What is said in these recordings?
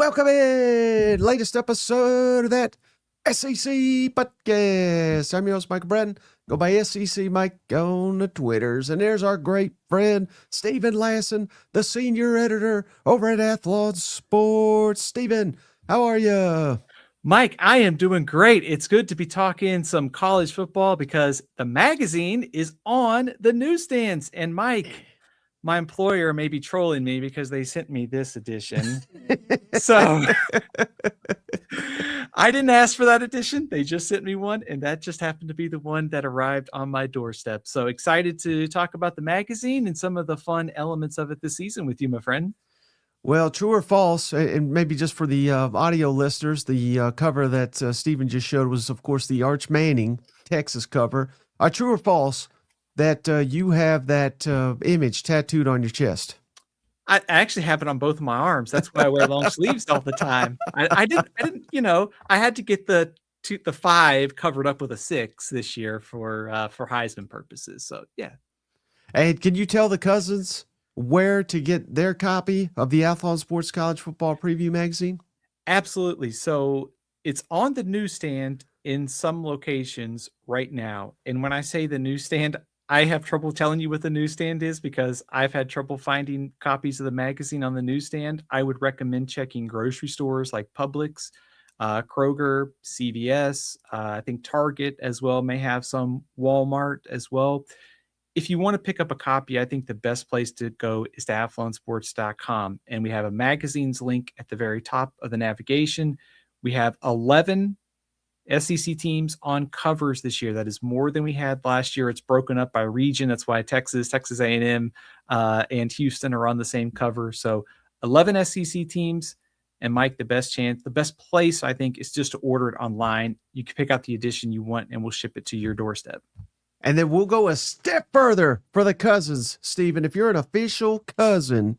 Welcome in. Latest episode of that SEC podcast. I'm your host, Michael Bratton. Go by SEC Mike on the Twitters. And there's our great friend, Steven Lassan, the senior editor over at Athlon Sports. Steven, how are you? Mike, I am doing great. It's good to be talking some college football because the magazine is on the newsstands. And Mike, my employer may be trolling me because they sent me this edition. So I didn't ask for that edition. They just sent me one, and that just happened to be the one that arrived on my doorstep. So excited to talk about the magazine and some of the fun elements of it this season with you, my friend. Well, true or false, and maybe just for the audio listeners, the cover that Steven just showed was, of course, the Arch Manning Texas cover. True or false that you have that image tattooed on your chest? I actually have it on both of my arms. That's why I wear long sleeves all the time. I didn't, I had to get the 5 covered up with a 6 this year for Heisman purposes. So yeah. And can you tell the cousins where to get their copy of the Athlon Sports College Football Preview magazine? Absolutely. So it's on the newsstand in some locations right now. And when I say the newsstand, I have trouble telling you what the newsstand is because I've had trouble finding copies of the magazine on the newsstand. I would recommend checking grocery stores like Publix, Kroger, CVS. I think Target as well may have some, Walmart as well. If you want to pick up a copy, I think the best place to go is to athlonsports.com. And we have a magazine's link at the very top of the navigation. We have 11 SEC teams on covers this year. That is more than we had last year. It's broken up by region. That's why Texas A&M, and Houston are on the same cover. So 11 SEC teams. And Mike, the best place, I think, is just to order it online. You can pick out the edition you want, and we'll ship it to your doorstep. And then we'll go a step further for the cousins, Steven. If you're an official cousin,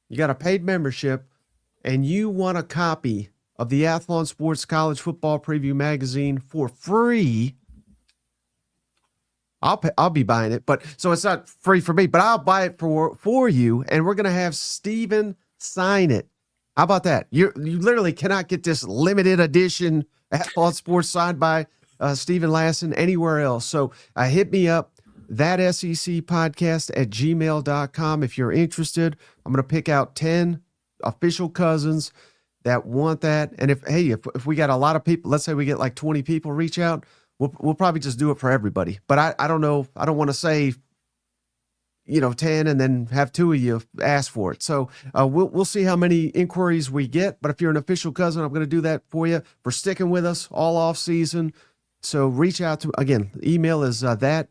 you got a paid membership, and you want a copy of the Athlon Sports College Football Preview magazine for free, I'll be buying it. But so it's not free for me, but I'll buy it for you, and we're gonna have Steven sign it. How about that? You literally cannot get this limited edition Athlon Sports signed by Steven Lassan anywhere else. So hit me up, that SEC podcast at gmail.com. If you're interested, I'm going to pick out 10 official cousins that want that. And if we got a lot of people, let's say we get like 20 people reach out, we'll probably just do it for everybody. But I don't know. I don't want to say, 10 and then have 2 of you ask for it. So we'll see how many inquiries we get. But if you're an official cousin, I'm going to do that for you for sticking with us all off season. So reach out to, again, email is that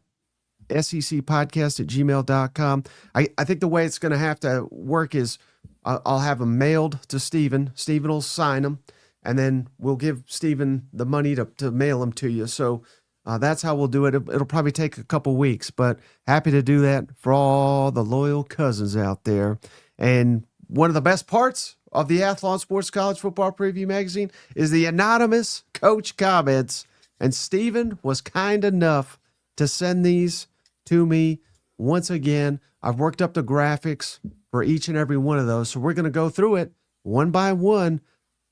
SEC podcast at gmail.com. I think the way it's going to have to work is I'll have them mailed to Steven. Steven will sign them, and then we'll give Steven the money to mail them to you. So that's how we'll do it. It'll probably take a couple weeks, but happy to do that for all the loyal cousins out there. And one of the best parts of the Athlon Sports College Football Preview magazine is the anonymous coach comments. And Steven was kind enough to send these to me once again. I've worked up the graphics for each and every one of those. So we're going to go through it one by one,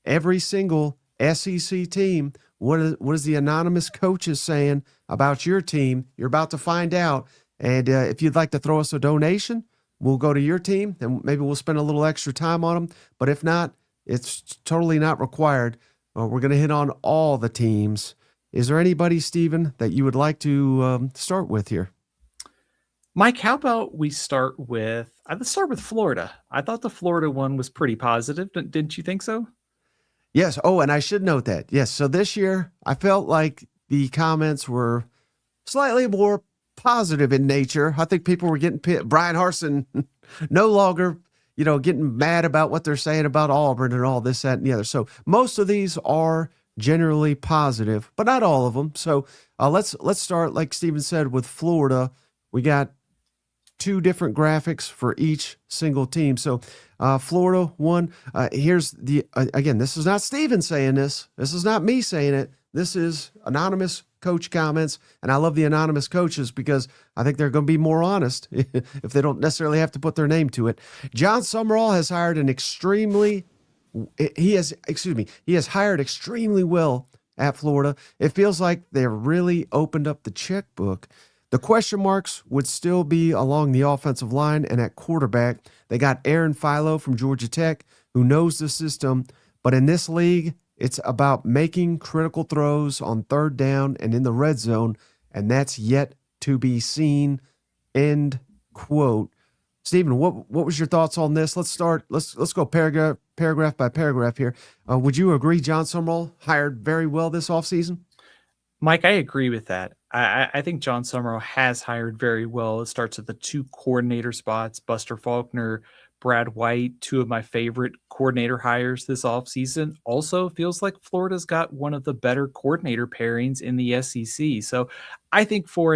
every single SEC team. What is the anonymous coaches saying about your team? You're about to find out. And if you'd like to throw us a donation, we'll go to your team and maybe we'll spend a little extra time on them. But if not, it's totally not required. We're going to hit on all the teams. Is there anybody, Steven, that you would like to start with here? Mike, how about we start with Florida. I thought the Florida one was pretty positive. Didn't you think so? Yes. Oh, and I should note that. Yes. So this year, I felt like the comments were slightly more positive in nature. I think people were getting Brian Harsin no longer, getting mad about what they're saying about Auburn and all this, that, and the other. So most of these are generally positive, but not all of them. So let's start, like Steven said, with Florida. We got 2 different graphics for each single team. So Florida one, here's the, again, this is not Steven saying this. This is not me saying it. This is anonymous coach comments. And I love the anonymous coaches because I think they're going to be more honest if they don't necessarily have to put their name to it. John Summerall has hired an extremely he has hired extremely well at Florida. It feels like they've really opened up the checkbook. The question marks would still be along the offensive line and at quarterback. They got Aaron Philo from Georgia Tech, who knows the system. But in this league, it's about making critical throws on third down and in the red zone, and that's yet to be seen. End quote. Stephen, what was your thoughts on this? Let's start. Let's go paragraph by paragraph here. Would you agree John Summerall hired very well this offseason? Mike, I agree with that. I think John Summerall has hired very well. It starts at the two coordinator spots, Buster Faulkner, Brad White, two of my favorite coordinator hires this offseason. Also, feels like Florida's got one of the better coordinator pairings in the SEC. So I think for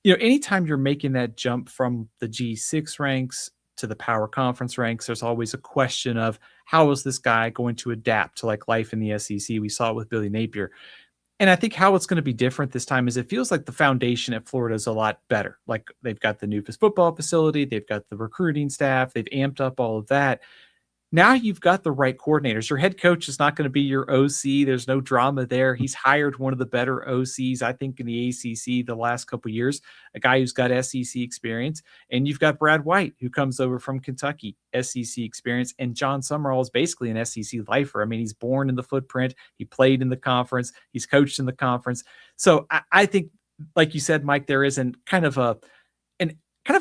anytime you're making that jump from the G6 ranks to the power conference ranks, there's always a question of how is this guy going to adapt to like life in the SEC? We saw it with Billy Napier. And I think how it's going to be different this time is it feels like the foundation at Florida is a lot better. Like they've got the new football facility, they've got the recruiting staff, they've amped up all of that. Now you've got the right coordinators. Your head coach is not going to be your OC. There's no drama there. He's hired one of the better OCs, I think, in the ACC the last couple of years, a guy who's got SEC experience. And you've got Brad White, who comes over from Kentucky, SEC experience. And John Summerall is basically an SEC lifer. I mean, he's born in the footprint. He played in the conference. He's coached in the conference. So I think, like you said, Mike, there isn't kind of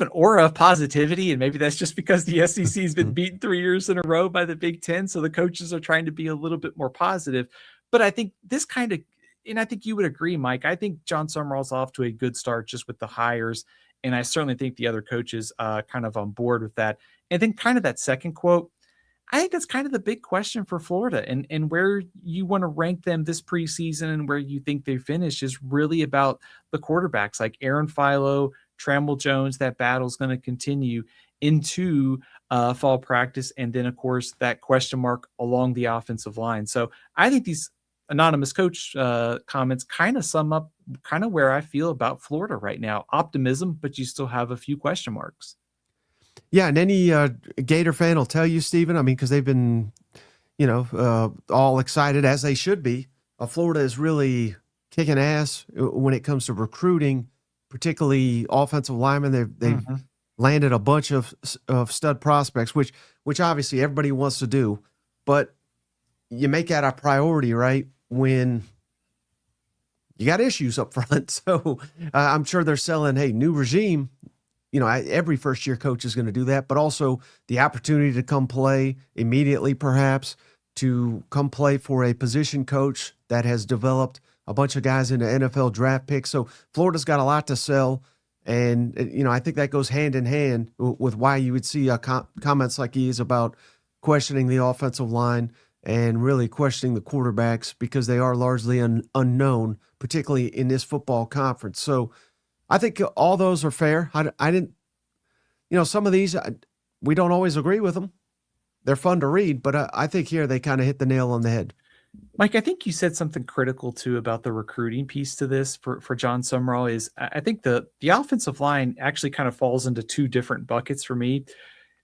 an aura of positivity, and maybe that's just because the SEC has been beaten 3 years in a row by the Big Ten, so the coaches are trying to be a little bit more positive. But I think and I think you would agree, Mike, I think John Summerall's off to a good start just with the hires, and I certainly think the other coaches kind of on board with that. And then kind of that second quote, I think that's kind of the big question for Florida, and where you want to rank them this preseason and where you think they finish is really about the quarterbacks like Aaron Philo, Trammell Jones. That battle's going to continue into fall practice. And then, of course, that question mark along the offensive line. So I think these anonymous coach comments kind of sum up kind of where I feel about Florida right now. Optimism, but you still have a few question marks. Yeah, and any Gator fan will tell you, Stephen, I mean, because they've been, all excited, as they should be. Florida is really kicking ass when it comes to recruiting, particularly offensive linemen. They've landed a bunch of stud prospects, which obviously everybody wants to do, but you make that a priority, right, when you got issues up front. So I'm sure they're selling, hey, new regime. Every first-year coach is going to do that, but also the opportunity to come play immediately, perhaps, to come play for a position coach that has developed a bunch of guys into NFL draft picks. So Florida's got a lot to sell, and I think that goes hand in hand with why you would see comments like he is about questioning the offensive line and really questioning the quarterbacks because they are largely unknown, particularly in this football conference. So I think all those are fair. I didn't, some of these, we don't always agree with them. They're fun to read, but I think here they kind of hit the nail on the head. Mike, I think you said something critical too about the recruiting piece to this for John Summerall is I think the offensive line actually kind of falls into two different buckets for me,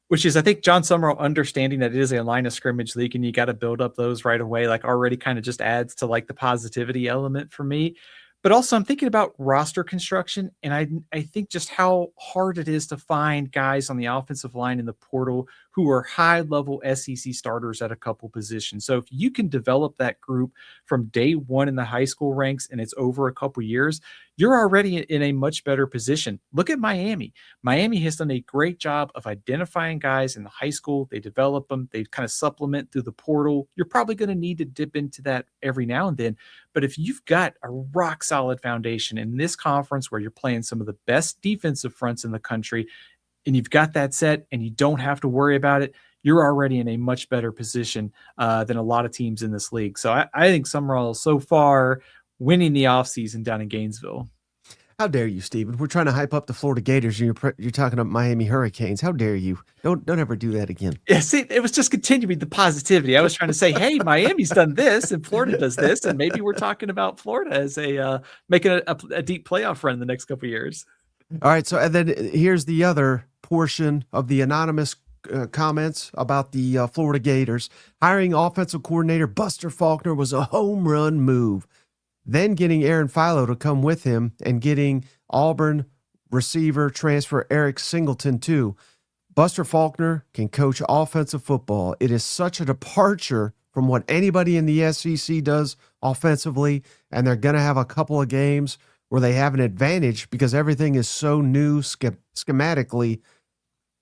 which is I think John Summerall understanding that it is a line of scrimmage league and you got to build up those right away, like already kind of just adds to like the positivity element for me. But also I'm thinking about roster construction, and I think just how hard it is to find guys on the offensive line in the portal who are high-level SEC starters at a couple positions. So if you can develop that group from day one in the high school ranks and it's over a couple years, you're already in a much better position. Look at Miami. Miami has done a great job of identifying guys in the high school. They develop them. They kind of supplement through the portal. You're probably going to need to dip into that every now and then. But if you've got a rock solid foundation in this conference where you're playing some of the best defensive fronts in the country, and you've got that set and you don't have to worry about it, you're already in a much better position than a lot of teams in this league. So I think Summerall so far winning the offseason down in Gainesville. How dare you, Stephen? We're trying to hype up the Florida Gators, and you're talking about Miami Hurricanes. How dare you? Don't ever do that again. Yeah, see, it was just continuing the positivity. I was trying to say, hey, Miami's done this, and Florida does this, and maybe we're talking about Florida as making a deep playoff run in the next couple of years. All right, so and then here's the other portion of the anonymous comments about the Florida Gators. Hiring offensive coordinator Buster Faulkner was a home run move. Then getting Aaron Philo to come with him and getting Auburn receiver transfer Eric Singleton too. Buster Faulkner can coach offensive football. It is such a departure from what anybody in the SEC does offensively, and they're going to have a couple of games where they have an advantage because everything is so new schematically.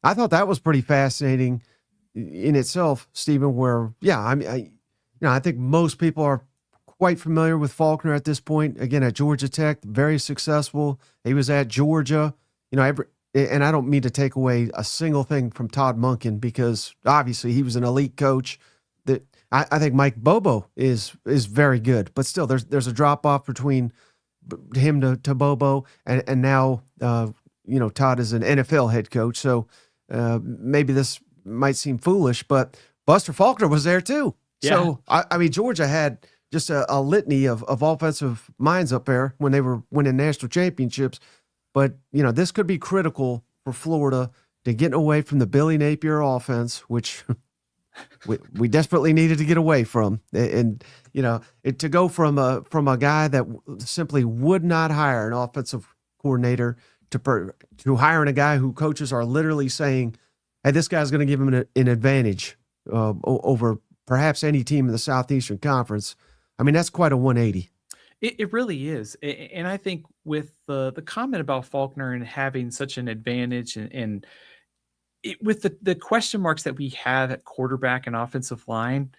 I thought that was pretty fascinating in itself, Stephen, where, I think most people are quite familiar with Faulkner at this point. Again, at Georgia Tech, very successful. He was at Georgia, and I don't mean to take away a single thing from Todd Monken because obviously he was an elite coach. That I think Mike Bobo is very good, but still there's a drop off between him to Bobo and now Todd is an NFL head coach. So maybe this might seem foolish, but Buster Faulkner was there too. Yeah. So I mean Georgia had just a litany of offensive minds up there when they were winning national championships. But, this could be critical for Florida to get away from the Billy Napier offense, which we desperately needed to get away from. And, to go from a guy that simply would not hire an offensive coordinator to hiring a guy who coaches are literally saying, hey, this guy's going to give him an advantage over perhaps any team in the Southeastern Conference. I mean, that's quite a 180. It really is. And I think with the comment about Faulkner and having such an advantage and with the question marks that we have at quarterback and offensive line,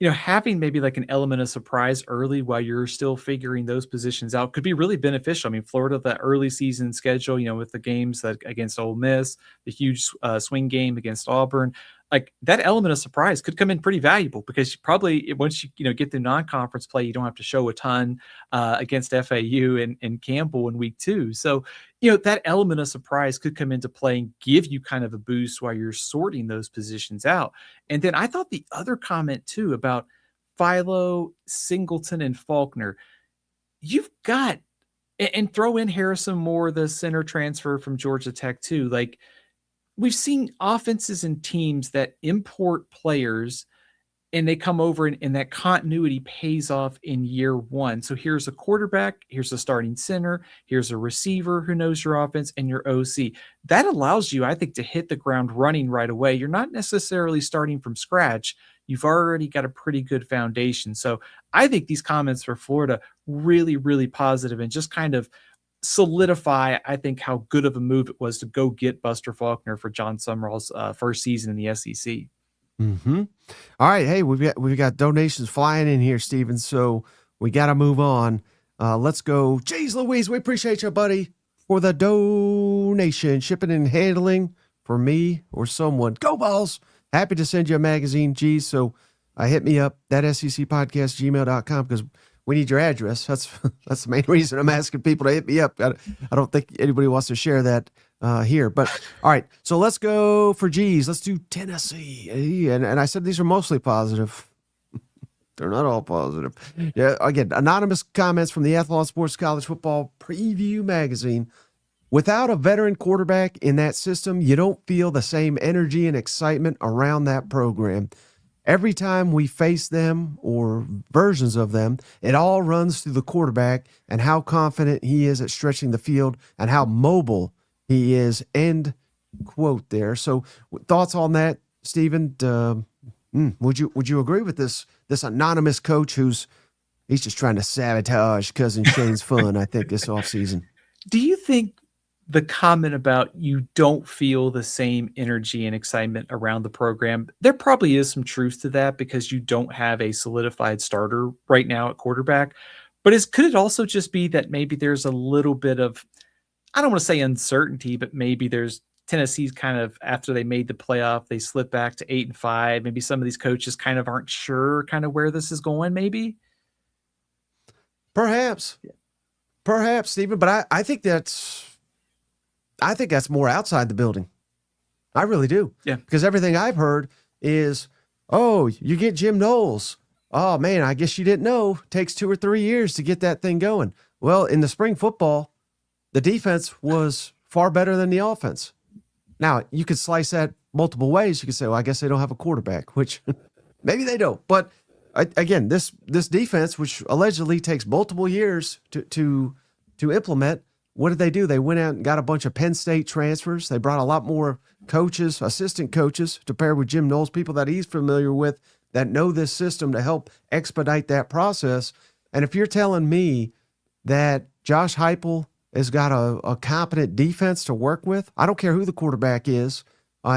having maybe like an element of surprise early while you're still figuring those positions out could be really beneficial. I mean, Florida, the early season schedule, with the games that against Ole Miss, the huge swing game against Auburn, like that element of surprise could come in pretty valuable because probably once you get the non-conference play, you don't have to show a ton against FAU and Campbell in week 2. So, that element of surprise could come into play and give you kind of a boost while you're sorting those positions out. And then I thought the other comment too about Philo, Singleton, and Faulkner, you've got, and throw in Harrison Moore, the center transfer from Georgia Tech too, like, we've seen offenses and teams that import players and they come over and that continuity pays off in year 1. So here's a quarterback, here's a starting center, here's a receiver who knows your offense and your OC. That allows you, I think, to hit the ground running right away. You're not necessarily starting from scratch. You've already got a pretty good foundation. So I think these comments for Florida really, really positive and just kind of solidify, I think, how good of a move it was to go get Buster Faulkner for John Summerall's first season in the SEC. Mm-hmm. All right. Hey, we've got donations flying in here, Steven. So we got to move on. Let's go. Jeez Louise, we appreciate you, buddy, for the donation, shipping and handling for me or someone. Go Vols. Happy to send you a magazine, Jeez. So hit me up, that SEC podcast, gmail.com, because we need your address. That's the main reason I'm asking people to hit me up. I don't think anybody wants to share that here. But all right, so let's go for G's. Let's do Tennessee. And I said these are mostly positive. They're not all positive. Yeah. Again, anonymous comments from the Athlon Sports College Football Preview magazine. Without a veteran quarterback in that system, you don't feel the same energy and excitement around that program. Every time we face them or versions of them, it all runs through the quarterback and how confident he is at stretching the field and how mobile he is. End quote there. So thoughts on that, Stephen? Would you agree with this anonymous coach he's just trying to sabotage Cousin Shane's fun, I think, this offseason? Do you think the comment about you don't feel the same energy and excitement around the program, there probably is some truth to that because you don't have a solidified starter right now at quarterback. But could it also just be that maybe there's a little bit of, I don't want to say uncertainty, but maybe there's Tennessee's kind of, after they made the playoff, they slipped back to 8-5. Maybe some of these coaches kind of aren't sure kind of where this is going, maybe? Perhaps, Stephen, but I think that's more outside the building. I really do. Yeah. Because everything I've heard is, oh, you get Jim Knowles. Oh, man, I guess you didn't know. Takes 2 or 3 years to get that thing going. Well, in the spring football, the defense was far better than the offense. Now, you could slice that multiple ways. You could say, well, I guess they don't have a quarterback, which maybe they don't. But again, this defense, which allegedly takes multiple years to implement, what did they do? They went out and got a bunch of Penn State transfers. They brought a lot more coaches, assistant coaches, to pair with Jim Knowles, people that he's familiar with that know this system to help expedite that process. And if you're telling me that Josh Heupel has got a competent defense to work with, I don't care who the quarterback is,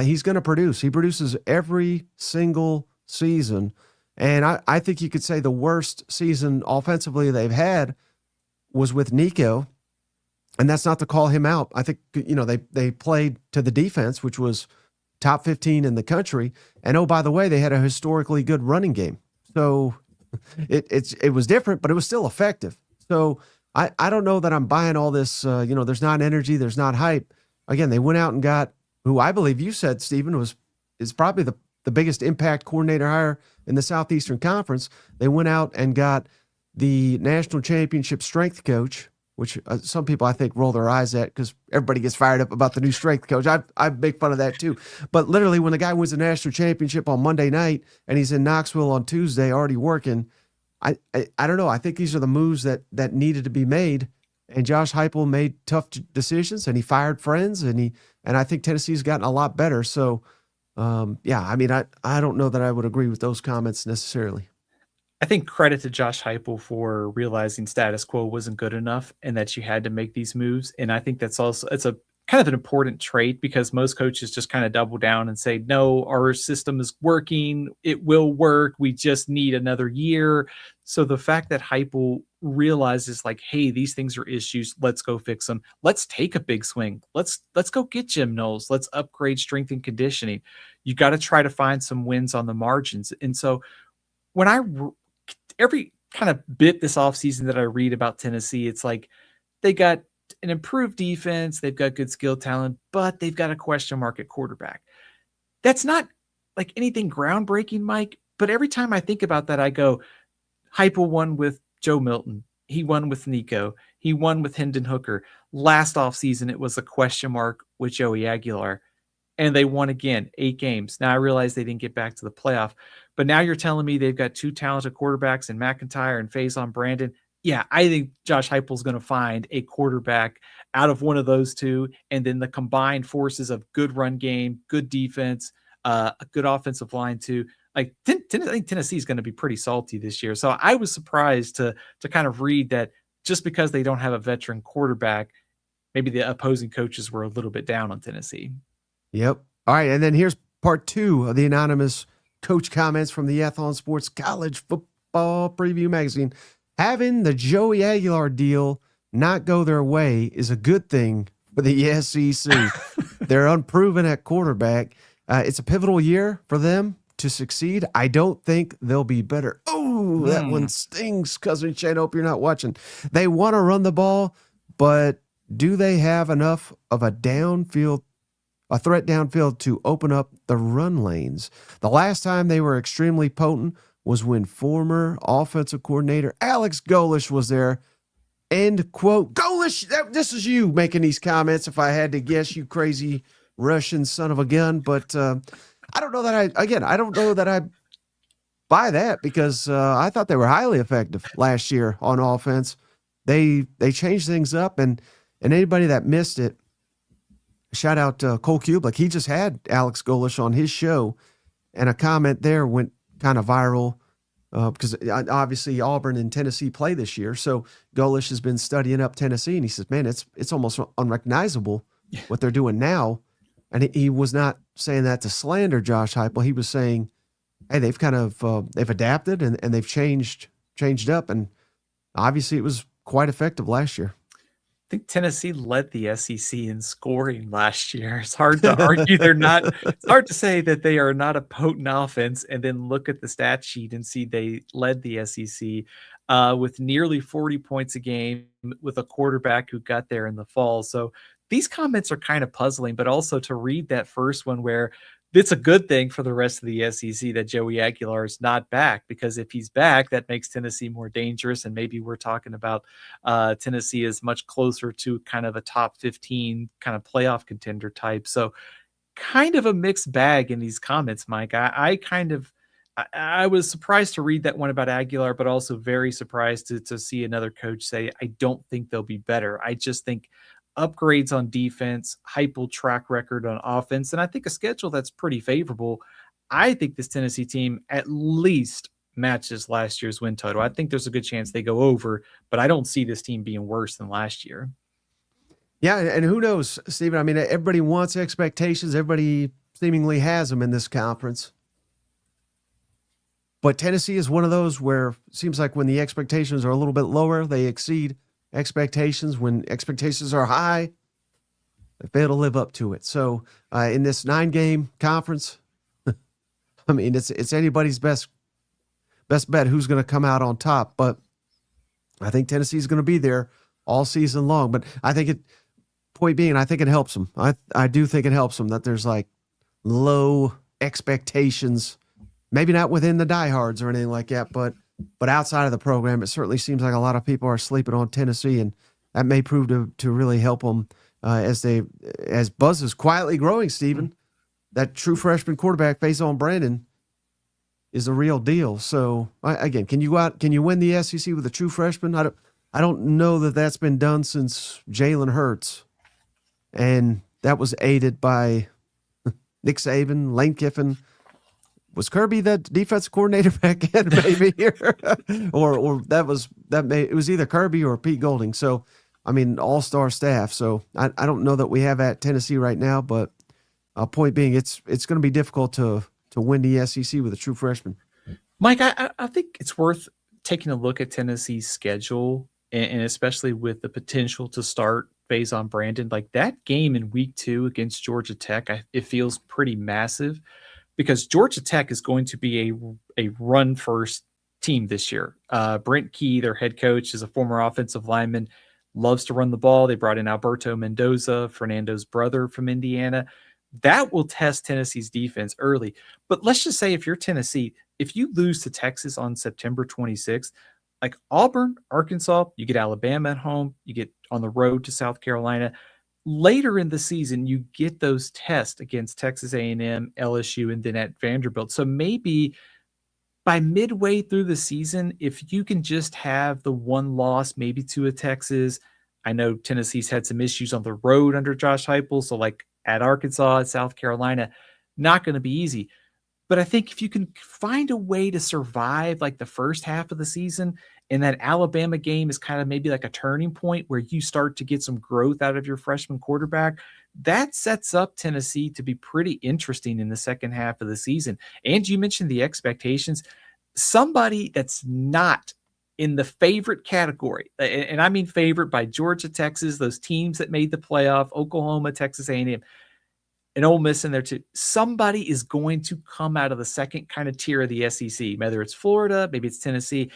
he's going to produce. He produces every single season. And I think you could say the worst season offensively they've had was with Nico. And that's not to call him out. I think, they played to the defense, which was top 15 in the country. And oh, by the way, they had a historically good running game. So it was different, but it was still effective. So I don't know that I'm buying all this, there's not energy, there's not hype. Again, they went out and got who I believe you said, Stephen, is probably the biggest impact coordinator hire in the Southeastern Conference. They went out and got the national championship strength coach, which some people I think roll their eyes at because everybody gets fired up about the new strength coach. I make fun of that too. But literally when the guy wins the national championship on Monday night and he's in Knoxville on Tuesday already working, I don't know. I think these are the moves that needed to be made. And Josh Heupel made tough decisions and he fired friends and I think Tennessee's gotten a lot better. So I don't know that I would agree with those comments necessarily. I think credit to Josh Heupel for realizing status quo wasn't good enough and that you had to make these moves. And I think it's a kind of an important trait because most coaches just kind of double down and say, no, our system is working. It will work. We just need another year. So the fact that Heupel realizes like, hey, these things are issues. Let's go fix them. Let's take a big swing. Let's go get Jim Knowles. Let's upgrade strength and conditioning. You got to try to find some wins on the margins. And so when every kind of bit this offseason that I read about Tennessee, it's like they got an improved defense, they've got good skill talent, but they've got a question mark at quarterback. That's not like anything groundbreaking, Mike, but every time I think about that, I go, Heupel won with Joe Milton. He won with Nico. He won with Hendon Hooker. Last offseason, it was a question mark with Joey Aguilar. And they won again, 8 games. Now I realize they didn't get back to the playoff, but now you're telling me they've got 2 talented quarterbacks in McIntyre and Faison Brandon. Yeah, I think Josh Heupel's going to find a quarterback out of one of those two, and then the combined forces of good run game, good defense, a good offensive line too. Like I think Tennessee is going to be pretty salty this year. So I was surprised to kind of read that just because they don't have a veteran quarterback, maybe the opposing coaches were a little bit down on Tennessee. Yep. All right, and then here's part 2 of the anonymous coach comments from the Athlon Sports College Football Preview magazine. Having the Joey Aguilar deal not go their way is a good thing for the SEC. They're unproven at quarterback. It's a pivotal year for them to succeed. I don't think they'll be better. Oh, that one stings, Cousin Shane. Hope you're not watching. They want to run the ball, but do they have enough of a threat downfield to open up the run lanes? The last time they were extremely potent was when former offensive coordinator Alex Golesh was there. End quote. Golesh, this is you making these comments if I had to guess, you crazy Russian son of a gun. But I don't know that I don't know that I buy that because I thought they were highly effective last year on offense. They changed things up, and anybody that missed it, shout out to Cole Kublik. He just had Alex Golesh on his show, and a comment there went kind of viral because obviously Auburn and Tennessee play this year. So Golesh has been studying up Tennessee, and he says, man, it's almost unrecognizable what they're doing now. And he was not saying that to slander Josh Heupel. He was saying, hey, they've kind of they've adapted and they've changed up. And obviously it was quite effective last year. I think Tennessee led the SEC in scoring last year. It's hard to argue they're not. It's hard to say that they are not a potent offense and then look at the stat sheet and see they led the SEC with nearly 40 points a game with a quarterback who got there in the fall. So these comments are kind of puzzling, but also to read that first one where it's a good thing for the rest of the SEC that Joey Aguilar is not back, because if he's back, that makes Tennessee more dangerous. And maybe we're talking about Tennessee is much closer to kind of a top 15 kind of playoff contender type. So kind of a mixed bag in these comments, Mike. I was surprised to read that one about Aguilar, but also very surprised to see another coach say, I don't think they'll be better. I just think upgrades on defense, Heupel track record on offense, and I think a schedule that's pretty favorable. I think this Tennessee team at least matches last year's win total. I think there's a good chance they go over, but I don't see this team being worse than last year. Yeah, and who knows, Stephen? I mean, everybody wants expectations. Everybody seemingly has them in this conference. But Tennessee is one of those where it seems like when the expectations are a little bit lower, they exceed expectations. When expectations are high, they fail to live up to it. So in this 9-game conference, I mean, it's anybody's best bet who's going to come out on top. But I think Tennessee's going to be there all season long. But I think point being, I think it helps them. I do think it helps them that there's like low expectations, maybe not within the diehards or anything like that, but outside of the program, it certainly seems like a lot of people are sleeping on Tennessee, and that may prove to really help them as Buzz is quietly growing, Stephen. That true freshman quarterback, Faison Brandon, is a real deal. So again, can you win the SEC with a true freshman? I don't know that that's been done since Jalen Hurts, and that was aided by Nick Saban, Lane Kiffin. Was Kirby the defensive coordinator back then, maybe here, or it was either Kirby or Pete Golding. So, I mean, all-star staff. So I don't know that we have at Tennessee right now, but point being, it's going to be difficult to win the SEC with a true freshman. Mike, I think it's worth taking a look at Tennessee's schedule, and especially with the potential to start Faison Brandon. Like that game in week 2 against Georgia Tech, it feels pretty massive, because Georgia Tech is going to be a run-first team this year. Brent Key, their head coach, is a former offensive lineman, loves to run the ball. They brought in Alberto Mendoza, Fernando's brother from Indiana. That will test Tennessee's defense early. But let's just say if you're Tennessee, if you lose to Texas on September 26th, like Auburn, Arkansas, you get Alabama at home, you get on the road to South Carolina. Later in the season, you get those tests against Texas A&M, LSU, and then at Vanderbilt. So maybe by midway through the season, if you can just have the one loss, maybe to a Texas. I know Tennessee's had some issues on the road under Josh Heupel, so like at Arkansas, at South Carolina, not going to be easy. But I think if you can find a way to survive like the first half of the season, and that Alabama game is kind of maybe like a turning point where you start to get some growth out of your freshman quarterback, that sets up Tennessee to be pretty interesting in the second half of the season. And you mentioned the expectations. Somebody that's not in the favorite category, and I mean favorite by Georgia, Texas, those teams that made the playoff, Oklahoma, Texas A&M, and Ole Miss in there too. Somebody is going to come out of the second kind of tier of the SEC, whether it's Florida, maybe it's Tennessee.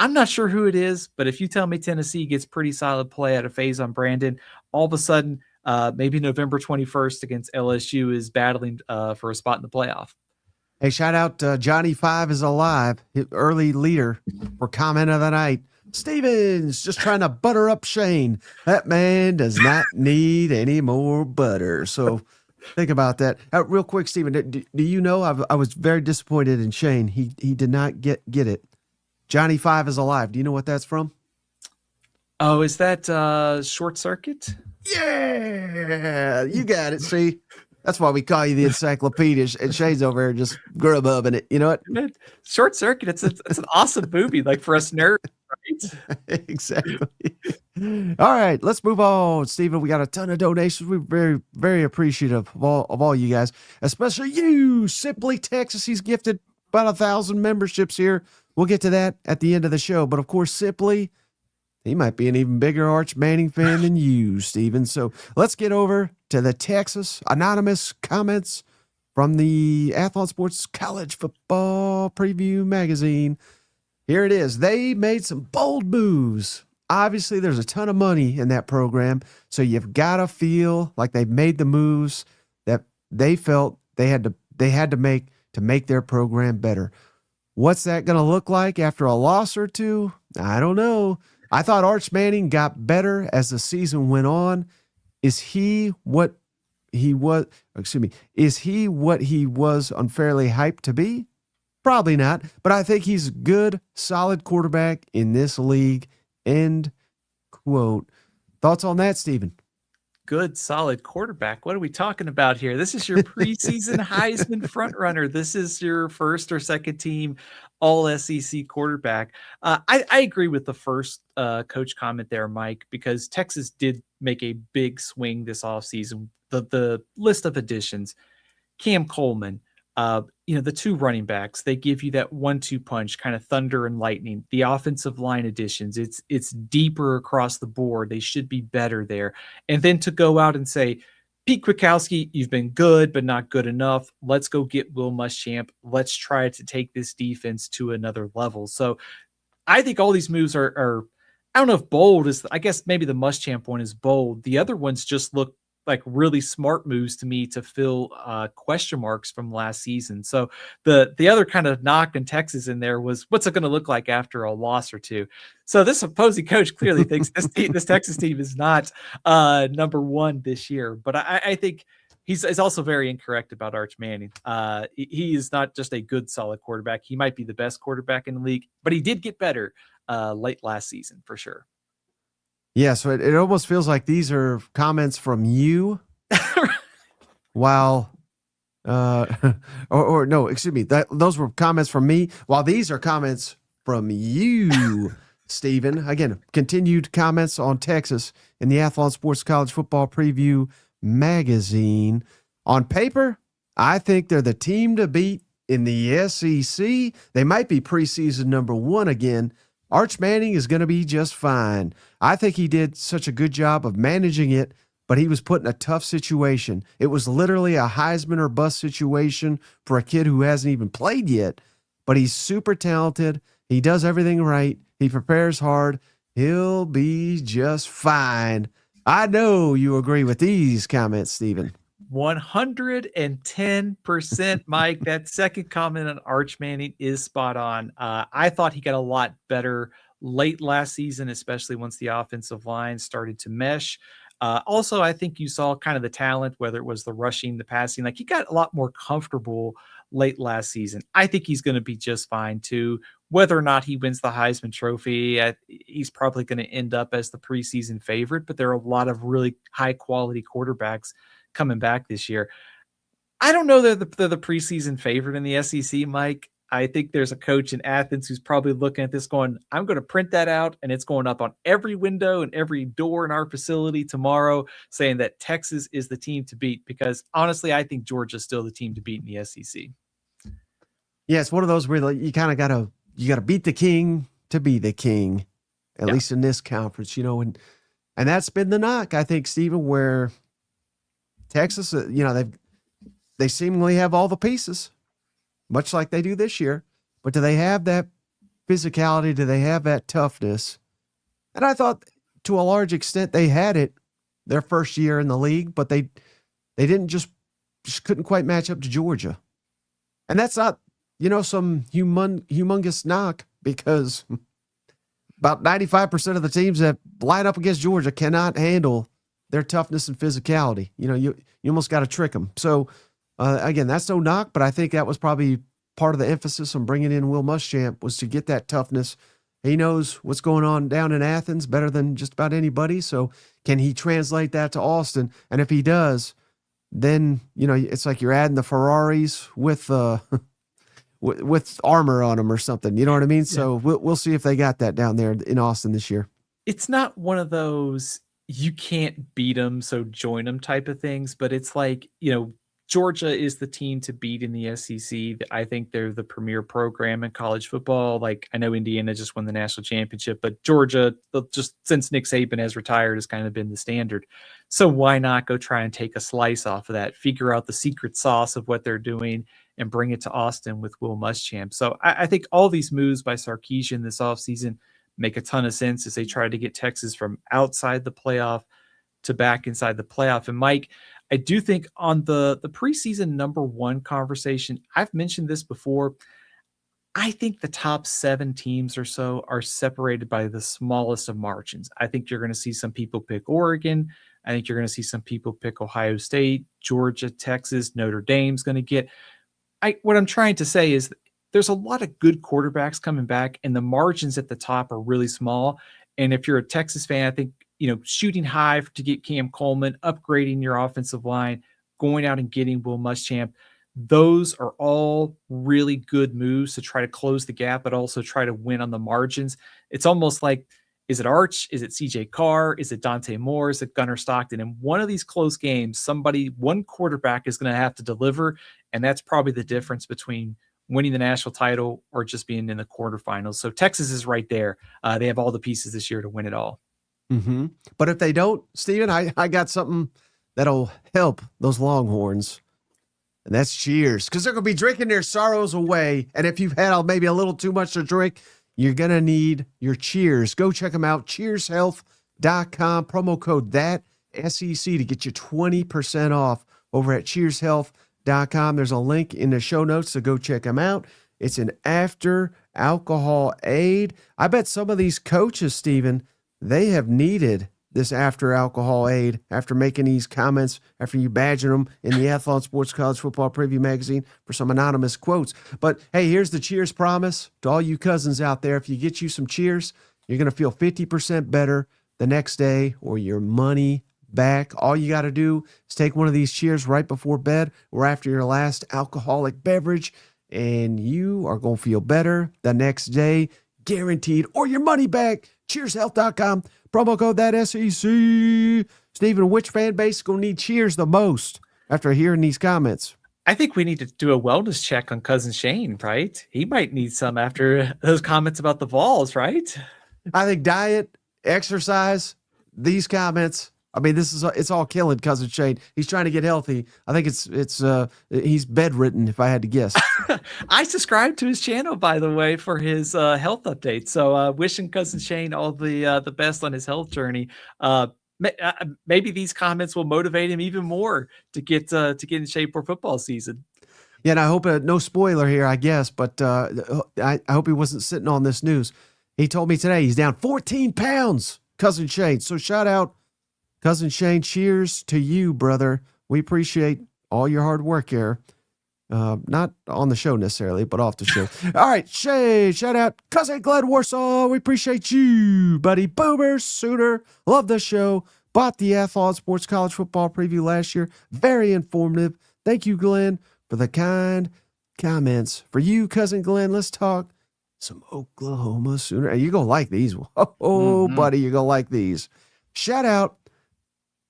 I'm not sure who it is, but if you tell me Tennessee gets pretty solid play out of Faison Brandon, all of a sudden, maybe November 21st against LSU is battling for a spot in the playoff. Hey, shout out Johnny 5 is alive, early leader for comment of the night. Stevens just trying to butter up Shane. That man does not need any more butter. So think about that. Real quick, Steven, do you know, I was very disappointed in Shane. He did not get it. Johnny 5 is alive. Do you know what that's from? Oh, is that Short Circuit? Yeah, you got it. See, that's why we call you the encyclopedia. And Shane's over here just grub-hubbing it. You know what? Man, Short Circuit. It's an awesome movie, like for us nerds, right? Exactly. All right, let's move on, Stephen. We got a ton of donations. We're very, very appreciative of all you guys, especially you, Simply Texas. He's gifted about 1,000 memberships here. We'll get to that at the end of the show. But of course, Simply, he might be an even bigger Arch Manning fan than you, Steven. So let's get over to the Texas Anonymous comments from the Athlon Sports College Football Preview Magazine. Here it is. They made some bold moves. Obviously, there's a ton of money in that program, so you've got to feel like they've made the moves that they felt they had to make their program better. What's that going to look like after a loss or two? I don't know. I thought Arch Manning got better as the season went on. Is he what is he what he was unfairly hyped to be? Probably not, but I think he's a good, solid quarterback in this league. End quote. Thoughts on that, Stephen? Good, solid quarterback. What are we talking about here? This is your preseason Heisman frontrunner. This is your first or second team all SEC quarterback. I agree with the first coach comment there, Mike, because Texas did make a big swing this offseason. The list of additions, Cam Coleman, the two running backs, they give you that 1-2 punch, kind of thunder and lightning. The offensive line additions, it's deeper across the board. They should be better there. And then to go out and say, Pete Kwiatkowski, you've been good, but not good enough. Let's go get Will Muschamp. Let's try to take this defense to another level. So I think all these moves are I don't know if bold is, I guess maybe the Muschamp one is bold. The other ones just look like really smart moves to me to fill question marks from last season. So the other kind of knock in Texas in there was, what's it going to look like after a loss or two? So this opposing coach clearly thinks this Texas team is not number one this year. But I think he's also very incorrect about Arch Manning. He is not just a good, solid quarterback. He might be the best quarterback in the league, but he did get better late last season for sure. Yeah, so it almost feels like these are comments from you, while, or no, excuse me, those were comments from me, while these are comments from you, Stephen. Again, continued comments on Texas in the Athlon Sports College Football Preview magazine. On paper, I think they're the team to beat in the SEC. They might be preseason number one again. Arch Manning is going to be just fine. I think he did such a good job of managing it, but he was put in a tough situation. It was literally a Heisman or bust situation for a kid who hasn't even played yet, but he's super talented. He does everything right. He prepares hard. He'll be just fine. I know you agree with these comments, Stephen. 110%, Mike. That second comment on Arch Manning is spot on. I thought he got a lot better late last season, especially once the offensive line started to mesh. Also, I think you saw kind of the talent, whether it was the rushing, the passing, like he got a lot more comfortable late last season. I think he's going to be just fine too. Whether or not he wins the Heisman Trophy, he's probably going to end up as the preseason favorite, but there are a lot of really high quality quarterbacks coming back this year. I don't know they're the preseason favorite in the SEC, Mike. I think there's a coach in Athens who's probably looking at this going, I'm going to print that out, and it's going up on every window and every door in our facility tomorrow saying that Texas is the team to beat, because honestly, I think Georgia's still the team to beat in the SEC. Yeah, it's one of those where you kind of got to beat the king to be the king, at least in this conference, and that's been the knock, I think, Stephen, where Texas, they seemingly have all the pieces, much like they do this year. But do they have that physicality? Do they have that toughness? And I thought, to a large extent, they had it their first year in the league, but they didn't just couldn't quite match up to Georgia. And that's not, some humongous knock, because about 95% of the teams that line up against Georgia cannot handle their toughness and physicality. You almost got to trick them. So, again, that's no knock, but I think that was probably part of the emphasis on bringing in Will Muschamp, was to get that toughness. He knows what's going on down in Athens better than just about anybody. So can he translate that to Austin? And if he does, then, it's like you're adding the Ferraris with with armor on them or something. You know what I mean? Yeah. So we'll see if they got that down there in Austin this year. It's not one of those you can't beat them, so join them type of things. But it's like, Georgia is the team to beat in the SEC. I think they're the premier program in college football. Like, I know Indiana just won the national championship, but Georgia, just since Nick Saban has retired, has kind of been the standard. So why not go try and take a slice off of that, figure out the secret sauce of what they're doing, and bring it to Austin with Will Muschamp. So I think all these moves by Sarkisian this offseason make a ton of sense as they try to get Texas from outside the playoff to back inside the playoff. And Mike, I do think on the preseason number one conversation, I've mentioned this before, I think the top 7 teams or so are separated by the smallest of margins. I think you're going to see some people pick Oregon. I think you're going to see some people pick Ohio State, Georgia, Texas, Notre Dame's going to get. What I'm trying to say is there's a lot of good quarterbacks coming back, and the margins at the top are really small. And if you're a Texas fan, I think, shooting high to get Cam Coleman, upgrading your offensive line, going out and getting Will Muschamp, those are all really good moves to try to close the gap, but also try to win on the margins. It's almost like, is it Arch? Is it CJ Carr? Is it Dante Moore? Is it Gunnar Stockton? In one of these close games, one quarterback is going to have to deliver. And that's probably the difference between winning the national title or just being in the quarterfinals. So Texas is right there. They have all the pieces this year to win it all. Mm-hmm. But if they don't, Steven, I got something that'll help those Longhorns. And that's cheers, because they're going to be drinking their sorrows away. And if you've had maybe a little too much to drink, you're going to need your cheers. Go check them out. Cheershealth.com. Promo code that SEC to get you 20% off over at cheershealth.com. There's a link in the show notes, so go check them out. It's an after alcohol aid. I bet some of these coaches, Steven, they have needed this after alcohol aid after making these comments, after you badgering them in the Athlon Sports College Football Preview magazine for some anonymous quotes. But hey, here's the cheers promise to all you cousins out there. If you get you some cheers, you're going to feel 50% better the next day or your money back. All you got to do is take one of these cheers right before bed or after your last alcoholic beverage, and you are going to feel better the next day, guaranteed, or your money back. Cheershealth.com. Promo code that SEC. Steven, which fan base is going to need cheers the most after hearing these comments? I think we need to do a wellness check on Cousin Shane, right? He might need some after those comments about the Vols, right? I think diet, exercise, these comments. I mean, it's all killing Cousin Shane. He's trying to get healthy. I think he's bedridden, if I had to guess. I subscribe to his channel, by the way, for his health updates. So wishing Cousin Shane all the best on his health journey. Maybe these comments will motivate him even more to get in shape for football season. Yeah, and I hope no spoiler here, I guess, but I hope he wasn't sitting on this news. He told me today he's down 14 pounds, Cousin Shane. So shout out, Cousin Shane. Cheers to you, brother. We appreciate all your hard work here. Not on the show necessarily, but off the show. All right, Shay, shout out, Cousin Glenn Warsaw. We appreciate you, buddy. Boomer, Sooner, love the show. Bought the Athlon Sports College Football Preview last year. Very informative. Thank you, Glenn, for the kind comments. For you, Cousin Glenn, let's talk some Oklahoma Sooner. You're going to like these. Buddy, you're going to like these. Shout out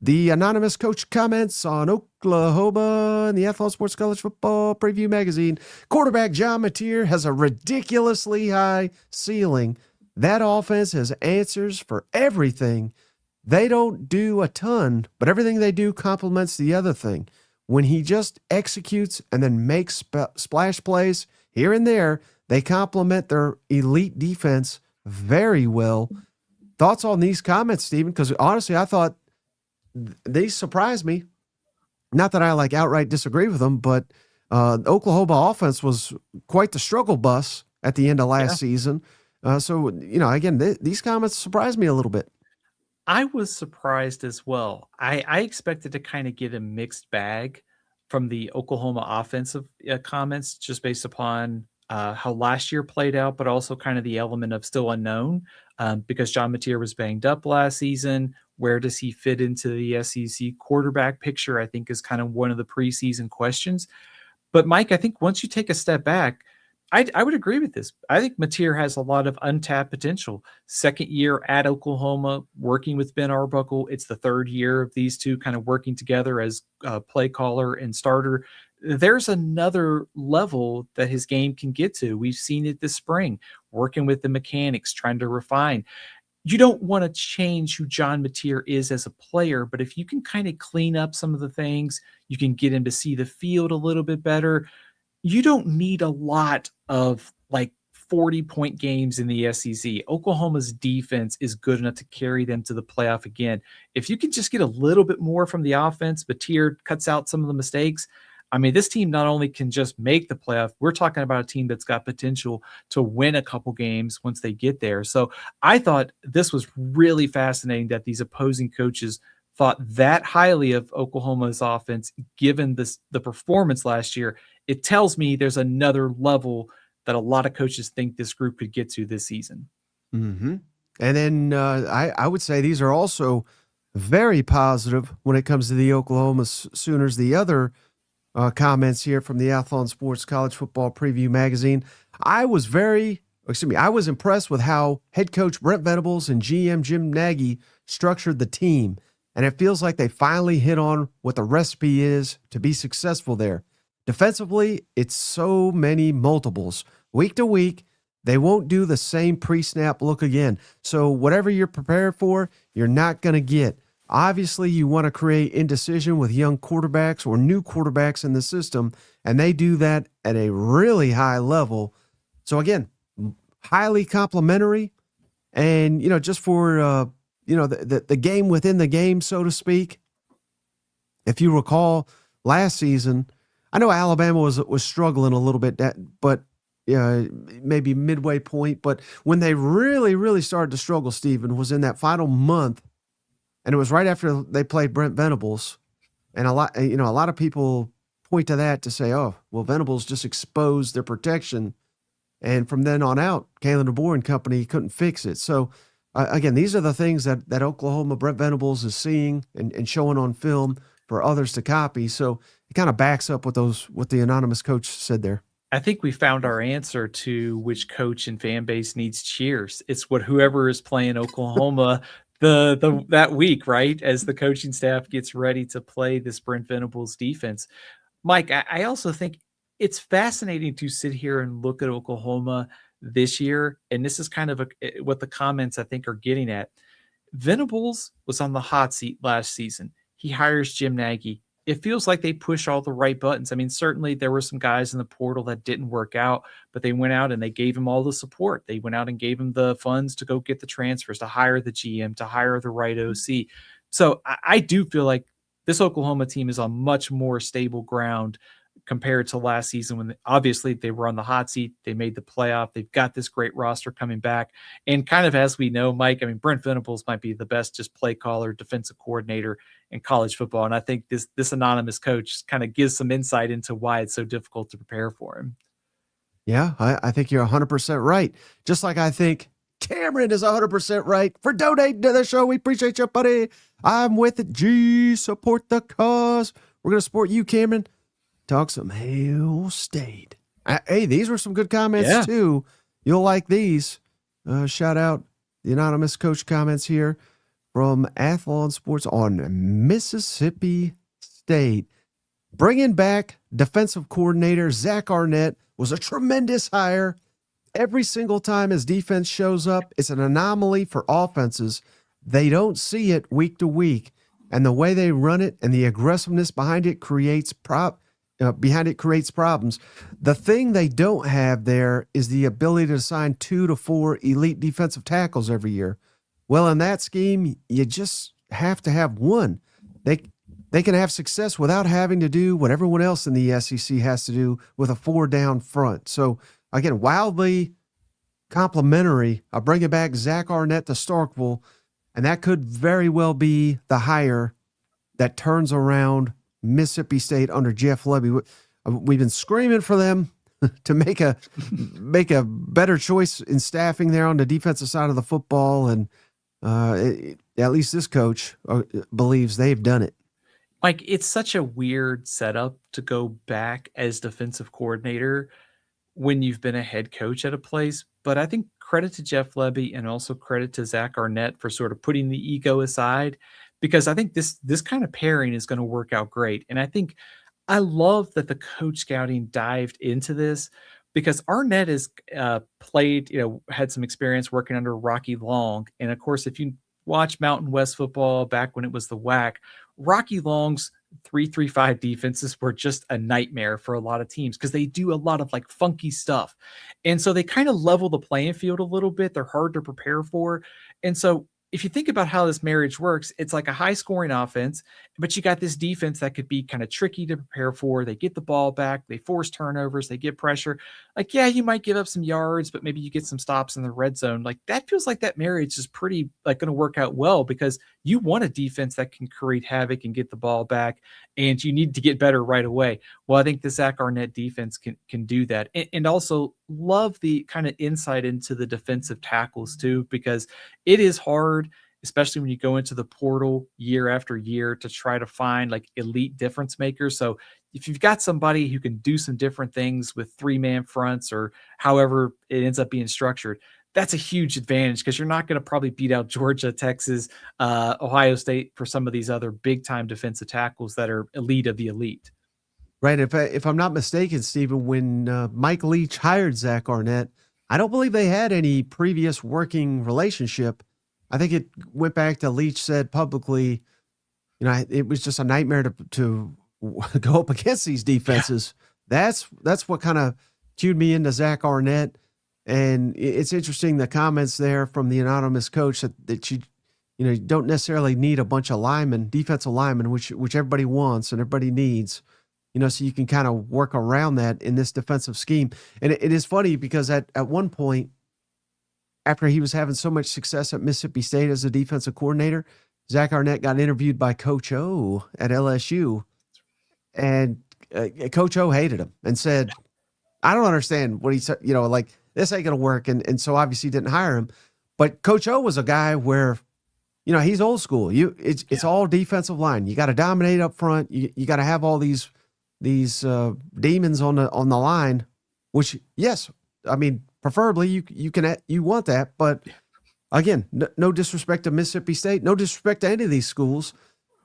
the anonymous coach comments on Oklahoma and the Athlon Sports College Football Preview magazine. Quarterback John Mateer has a ridiculously high ceiling. That offense has answers for everything. They don't do a ton, but everything they do complements the other thing. When he just executes and then makes splash plays here and there, they complement their elite defense very well. Thoughts on these comments, Steven? Because honestly, I thought they surprised me. Not that I outright disagree with them, but the Oklahoma offense was quite the struggle bus at the end of last season. So, again, these comments surprised me a little bit. I was surprised as well. I expected to kind of get a mixed bag from the Oklahoma offensive comments, just based upon how last year played out, but also kind of the element of still unknown, because John Mateer was banged up last season. Where does he fit into the SEC quarterback picture, I think, is kind of one of the preseason questions. But Mike, I think once you take a step back, I would agree with this. I think Mateer has a lot of untapped potential. Second year at Oklahoma, working with Ben Arbuckle. It's the third year of these two kind of working together as play caller and starter. There's another level that his game can get to. We've seen it this spring, working with the mechanics, trying to refine. You don't want to change who John Mateer is as a player, but if you can kind of clean up some of the things, you can get him to see the field a little bit better. You don't need a lot of 40-point games in the SEC. Oklahoma's defense is good enough to carry them to the playoff again. If you can just get a little bit more from the offense, Mateer cuts out some of the mistakes, I mean, this team not only can just make the playoff, we're talking about a team that's got potential to win a couple games once they get there. So I thought this was really fascinating that these opposing coaches thought that highly of Oklahoma's offense, given the performance last year. It tells me there's another level that a lot of coaches think this group could get to this season. Mm-hmm. And then I would say these are also very positive when it comes to the Oklahoma Sooners. The other comments here from the Athlon Sports College Football Preview Magazine. I was impressed with how head coach Brent Venables and GM Jim Nagy structured the team. And it feels like they finally hit on what the recipe is to be successful there. Defensively, it's so many multiples. Week to week, they won't do the same pre-snap look again. So whatever you're prepared for, you're not going to get. Obviously, you want to create indecision with young quarterbacks or new quarterbacks in the system, and they do that at a really high level. So again, highly complimentary. And, just for, the game within the game, so to speak. If you recall last season, I know Alabama was struggling a little bit, but maybe midway point. But when they really, really started to struggle, Stephen, was in that final month, and it was right after they played Brent Venables. And a lot of people point to that to say, oh, well, Venables just exposed their protection, and from then on out, Kalen DeBoer and company couldn't fix it. So again, these are the things that Oklahoma Brent Venables is seeing and showing on film for others to copy. So it kind of backs up what the anonymous coach said there. I think we found our answer to which coach and fan base needs cheers. It's what whoever is playing Oklahoma that week, right? As the coaching staff gets ready to play this Brent Venables defense. Mike, I also think it's fascinating to sit here and look at Oklahoma this year. And this is kind of what the comments I think are getting at. Venables was on the hot seat last season. He hires Jim Nagy. It feels like they push all the right buttons. I mean, certainly there were some guys in the portal that didn't work out, but they went out and they gave him all the support. They went out and gave him the funds to go get the transfers, to hire the GM, to hire the right OC. So I do feel like this Oklahoma team is on much more stable ground compared to last season when obviously they were on the hot seat. They made the playoff. They've got this great roster coming back. And kind of as we know, Mike, I mean, Brent Venables might be the best just play caller, defensive coordinator in college football. And I think this anonymous coach kind of gives some insight into why it's so difficult to prepare for him. Yeah, I think you're 100% right. Just like I think Cameron is 100% right for donating to the show. We appreciate you, buddy. I'm with it. G, support the cause. We're going to support you, Cameron. Talk some Hail State. Hey, these were some good comments too. You'll like these. Shout out the anonymous coach comments here from Athlon Sports on Mississippi State. Bringing back defensive coordinator Zach Arnett was a tremendous hire. Every single time his defense shows up, it's an anomaly for offenses. They don't see it week to week, and the way they run it and the aggressiveness behind it creates problems. The thing they don't have there is the ability to sign 2 to 4 elite defensive tackles every year. Well, in that scheme, you just have to have one. They can have success without having to do what everyone else in the SEC has to do with a 4-down front. So, again, wildly complimentary. I'll bring it back, Zach Arnett to Starkville, and that could very well be the hire that turns around Mississippi State under Jeff Lebby. We've been screaming for them to make a better choice in staffing there on the defensive side of the football, and at least this coach believes they've done it. Like, it's such a weird setup to go back as defensive coordinator when you've been a head coach at a place, but I think credit to Jeff Lebby and also credit to Zach Arnett for sort of putting the ego aside, because I think this kind of pairing is going to work out great. And I think I love that the coach scouting dived into this, because Arnett has played, had some experience working under Rocky Long. And of course, if you watch Mountain West football back when it was the WAC, Rocky Long's 3-3-5 defenses were just a nightmare for a lot of teams because they do a lot of like funky stuff. And so they kind of level the playing field a little bit. They're hard to prepare for. And so if you think about how this marriage works, it's like a high scoring offense, but you got this defense that could be kind of tricky to prepare for. They get the ball back, they force turnovers, they get pressure. Like, yeah, you might give up some yards, but maybe you get some stops in the red zone. Like, that feels like that marriage is pretty like going to work out well, because you want a defense that can create havoc and get the ball back, and you need to get better right away. Well, I think the Zach Arnett defense can do that. And also love the kind of insight into the defensive tackles too, because it is hard, especially when you go into the portal year after year, to try to find like elite difference makers. So if you've got somebody who can do some different things with 3-man fronts or however it ends up being structured, that's a huge advantage, because you're not going to probably beat out Georgia, Texas, Ohio State for some of these other big time defensive tackles that are elite of the elite. Right. If I'm not mistaken, Stephen, when Mike Leach hired Zach Arnett, I don't believe they had any previous working relationship. I think it went back to Leach said publicly, it was just a nightmare to go up against these defenses. Yeah. That's what kind of cued me into Zach Arnett. And it's interesting, the comments there from the anonymous coach that you don't necessarily need a bunch of defensive linemen, which everybody wants and everybody needs. So you can kind of work around that in this defensive scheme. And it is funny because at one point, after he was having so much success at Mississippi State as a defensive coordinator, Zach Arnett got interviewed by Coach O at LSU. And Coach O hated him and said, I don't understand what he said, like, this ain't going to work. And so obviously didn't hire him. But Coach O was a guy where, he's old school. It's all defensive line. You got to dominate up front. You got to have all these demons on the line, which, yes, I mean, preferably you want that, but again, no disrespect to Mississippi State, no disrespect to any of these schools.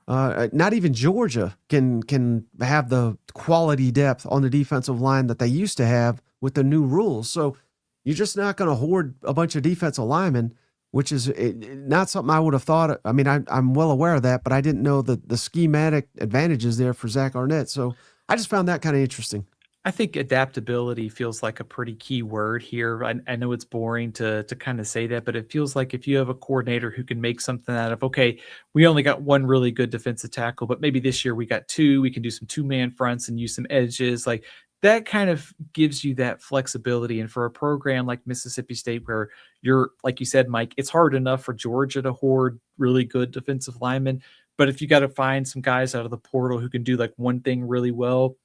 Not even Georgia can have the quality depth on the defensive line that they used to have with the new rules. So you're just not going to hoard a bunch of defensive linemen, which is not something I would have thought. I mean, I'm well aware of that, but I didn't know the schematic advantages there for Zach Arnett. So I just found that kind of interesting. I think adaptability feels like a pretty key word here. I know it's boring to kind of say that, but it feels like if you have a coordinator who can make something out of, okay, we only got one really good defensive tackle, but maybe this year we got two, we can do some 2-man fronts and use some edges. Like, that kind of gives you that flexibility. And for a program like Mississippi State, where you're, like you said, Mike, it's hard enough for Georgia to hoard really good defensive linemen. But if you got to find some guys out of the portal who can do like one thing really well,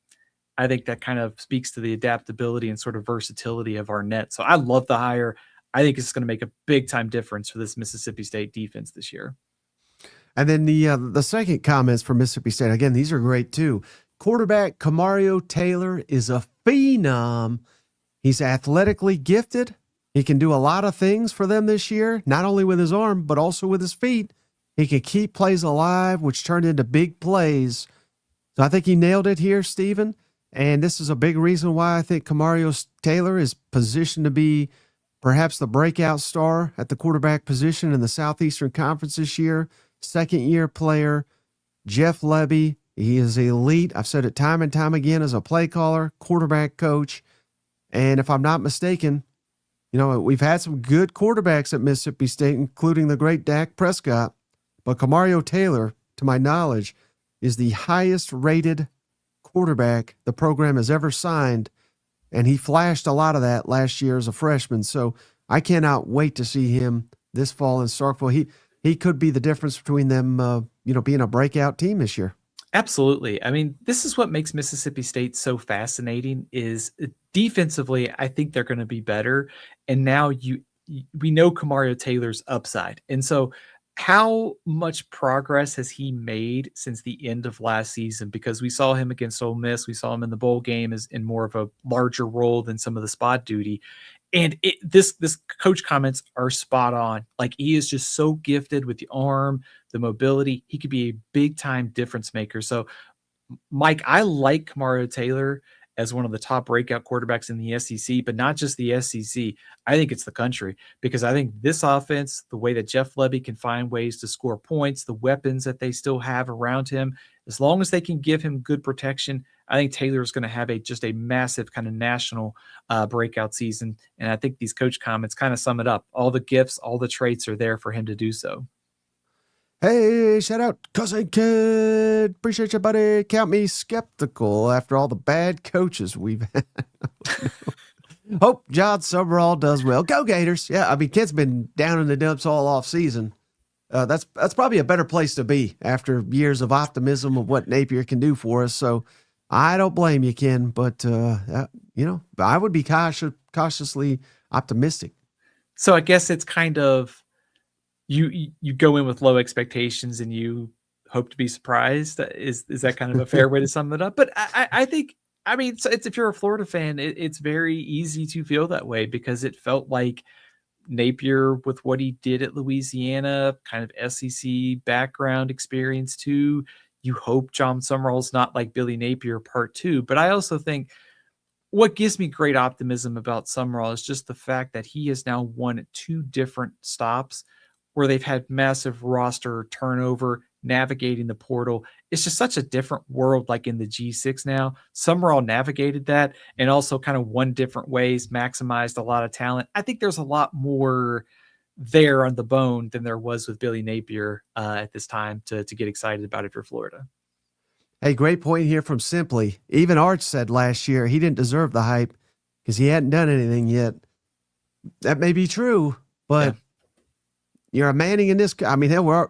I think that kind of speaks to the adaptability and sort of versatility of Arnett. So I love the hire. I think it's going to make a big time difference for this Mississippi State defense this year. And then the second comments for Mississippi State, again, these are great too. Quarterback Kamario Taylor is a phenom. He's athletically gifted. He can do a lot of things for them this year, not only with his arm, but also with his feet. He can keep plays alive, which turned into big plays. So I think he nailed it here, Stephen. And this is a big reason why I think Kamario Taylor is positioned to be perhaps the breakout star at the quarterback position in the Southeastern Conference this year. Second-year player, Jeff Lebby. He is elite. I've said it time and time again as a play caller, quarterback coach. And if I'm not mistaken, we've had some good quarterbacks at Mississippi State, including the great Dak Prescott. But Kamario Taylor, to my knowledge, is the highest-rated quarterback the program has ever signed, and he flashed a lot of that last year as a freshman. So I cannot wait to see him this fall in Starkville. He could be the difference between them, being a breakout team this year. Absolutely. I mean, this is what makes Mississippi State so fascinating. Is defensively, I think they're going to be better, and now we know Kamario Taylor's upside, and so how much progress has he made since the end of last season? Because we saw him against Ole Miss. We saw him in the bowl game as in more of a larger role than some of the spot duty. And this coach comments are spot on. Like, he is just so gifted with the arm, the mobility. He could be a big time difference maker. So, Mike, I like Kamario Taylor as one of the top breakout quarterbacks in the SEC, but not just the SEC. I think it's the country, because I think this offense, the way that Jeff Lebby can find ways to score points, the weapons that they still have around him, as long as they can give him good protection, I think Taylor's going to have just a massive kind of national breakout season. And I think these coach comments kind of sum it up. All the gifts, all the traits are there for him to do so. Hey, shout out Cousin Kid. Appreciate you, buddy. Count me skeptical after all the bad coaches we've had. Hope John Summerall does well. Go Gators. Yeah, I mean, Kid's been down in the dumps all off season. That's probably a better place to be after years of optimism of what Napier can do for us. So I don't blame you, Ken, but I would be cautiously optimistic. So I guess it's kind of you go in with low expectations and you hope to be surprised. Is that kind of a fair way to sum it up? But I think, I mean, it's if you're a Florida fan, it's very easy to feel that way, because it felt like Napier, with what he did at Louisiana, kind of SEC background experience too. You hope John Summerall's not like Billy Napier part 2. But I also think what gives me great optimism about Summerall is just the fact that he has now won 2 different stops where they've had massive roster turnover, navigating the portal. It's just such a different world, like in the G6 now. Summerall navigated that and also kind of won different ways, maximized a lot of talent. I think there's a lot more there on the bone than there was with Billy Napier at this time to get excited about if you're Florida. Hey, great point here from Simply. Even Arch said last year he didn't deserve the hype because he hadn't done anything yet. That may be true, but you're a Manning in this. I mean, hell, I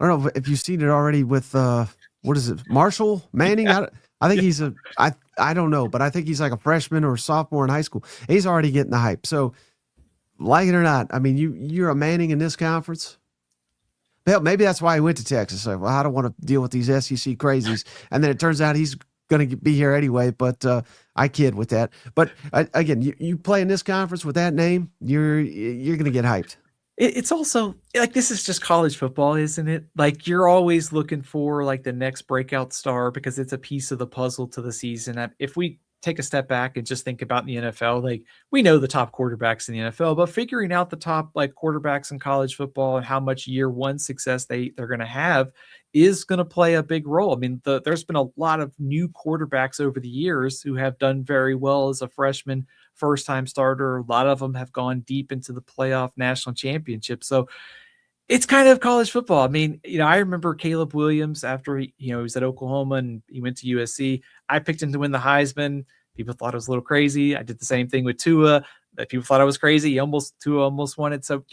don't know if you've seen it already with what is it, Marshall Manning? Yeah. I think he's I don't know, but I think he's like a freshman or sophomore in high school. He's already getting the hype. So, like it or not, I mean, you're a Manning in this conference. Hell, maybe that's why he went to Texas. Like, well, I don't want to deal with these SEC crazies. And then it turns out he's going to be here anyway. But I kid with that. But again, you play in this conference with that name, you're going to get hyped. It's also like, this is just college football, isn't it? Like, you're always looking for like the next breakout star because it's a piece of the puzzle to the season. If we take a step back and just think about in the NFL, like, we know the top quarterbacks in the NFL, but figuring out the top like quarterbacks in college football and how much year one success they're going to have is going to play a big role. I mean, there's been a lot of new quarterbacks over the years who have done very well as a freshman, first-time starter. A lot of them have gone deep into the playoff national championship. So it's kind of college football. I mean, I remember Caleb Williams after he was at Oklahoma and he went to USC. I picked him to win the Heisman. People thought it was a little crazy. I did the same thing with Tua. People thought I was crazy. Tua almost won it. So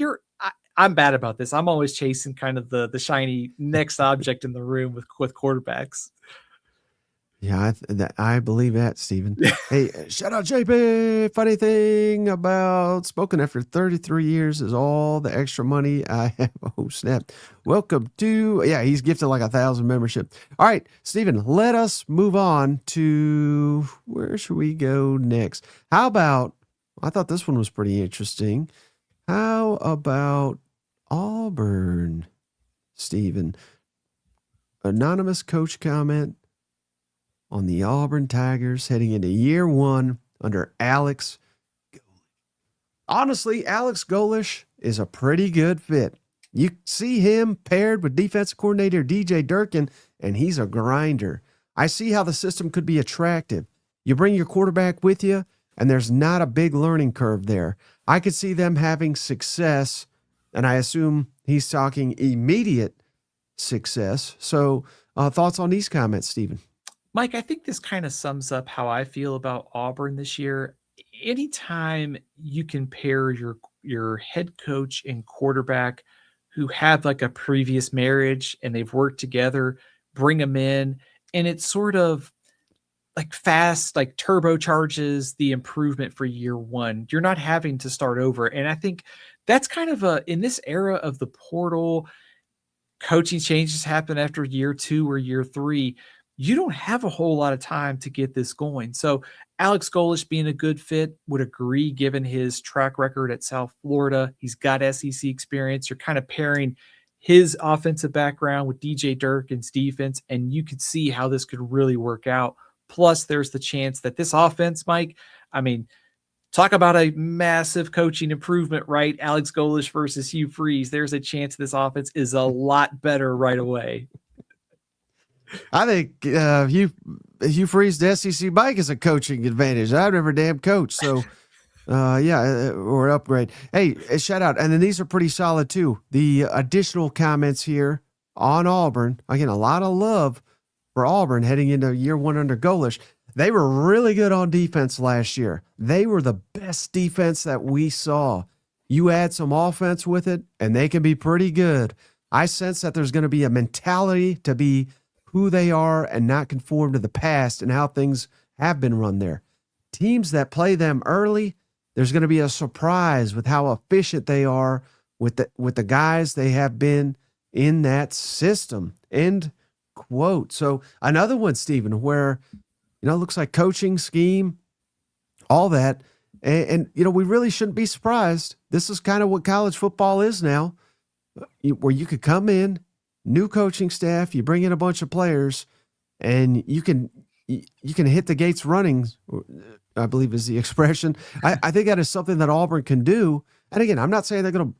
I'm bad about this. I'm always chasing kind of the shiny next object in the room with quarterbacks. Yeah, I believe that, Steven. Hey, shout out JP. Funny thing about Spoken after 33 years is all the extra money I have. Oh, snap. Welcome to, he's gifted like 1,000 membership. All right, Steven, let us move on to, where should we go next? How about, I thought this one was pretty interesting. How about Auburn, Steven? Anonymous coach comment on the Auburn Tigers heading into year one under Alex Golesh. Honestly, Alex Golesh is a pretty good fit. You see him paired with defensive coordinator DJ Durkin, and he's a grinder. I see how the system could be attractive. You bring your quarterback with you, and there's not a big learning curve there. I could see them having success, and I assume he's talking immediate success. So thoughts on these comments, Stephen? Mike, I think this kind of sums up how I feel about Auburn this year. Anytime you can pair your head coach and quarterback who have like a previous marriage and they've worked together, bring them in, and it's sort of like fast, like turbocharges the improvement for year one. You're not having to start over. And I think that's kind of in this era of the portal, coaching changes happen after year 2 or year 3. You don't have a whole lot of time to get this going. So Alex Golesh being a good fit, would agree given his track record at South Florida. He's got SEC experience. You're kind of pairing his offensive background with DJ Durkin's defense, and you could see how this could really work out Plus, there's the chance that this offense, Mike, I mean, talk about a massive coaching improvement, right? Alex Golish versus Hugh Freeze. There's a chance this offense is a lot better right away. I think Hugh Freeze to SEC Mike is a coaching advantage. I've never damn coached, so or upgrade. Hey, a shout out, and then these are pretty solid too. The additional comments here on Auburn. Again, a lot of love for Auburn heading into year one under Golish. They were really good on defense last year. They were the best defense that we saw. You add some offense with it, and they can be pretty good. I sense that there's going to be a mentality to be who they are and not conform to the past and how things have been run there. Teams that play them early, there's going to be a surprise with how efficient they are with the guys they have been in that system. End quote. So another one, Stephen, where, it looks like coaching, scheme, all that. And we really shouldn't be surprised. This is kind of what college football is now, where you could come in, new coaching staff, you bring in a bunch of players, and you can hit the gates running, I believe is the expression. I think that is something that Auburn can do. And again, I'm not saying they're going to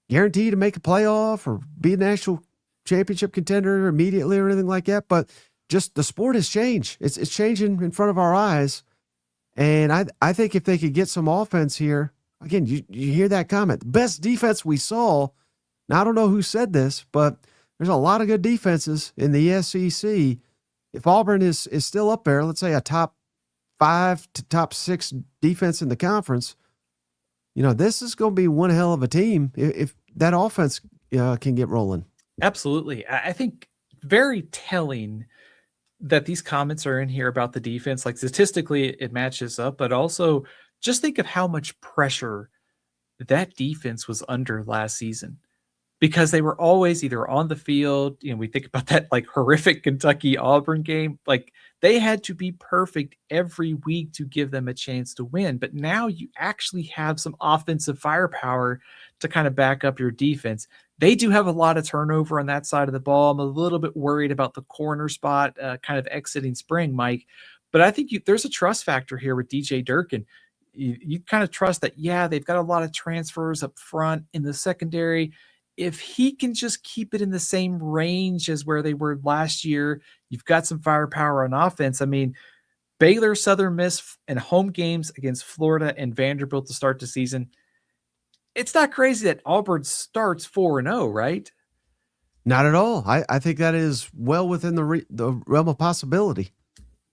guarantee to make a playoff or be a national championship contender immediately or anything like that, but just the sport has changed. It's changing in front of our eyes. And I think if they could get some offense here, again, you hear that comment, the best defense we saw. Now, I don't know who said this, but there's a lot of good defenses in the SEC. If Auburn is still up there, let's say a top 5 to top 6 defense in the conference, this is going to be one hell of a team if that offense can get rolling. Absolutely. I think very telling that these comments are in here about the defense. Like statistically, it matches up, but also just think of how much pressure that defense was under last season, because they were always either on the field. We think about that like horrific Kentucky Auburn game. Like they had to be perfect every week to give them a chance to win. But now you actually have some offensive firepower to kind of back up your defense. They do have a lot of turnover on that side of the ball. I'm a little bit worried about the corner spot kind of exiting spring, Mike. But I think there's a trust factor here with DJ Durkin. You kind of trust that, they've got a lot of transfers up front in the secondary. If he can just keep it in the same range as where they were last year, you've got some firepower on offense. I mean, Baylor, Southern Miss, and home games against Florida and Vanderbilt to start the season. It's not crazy that Auburn starts 4-0, right? Not at all. I think that is well within the realm of possibility.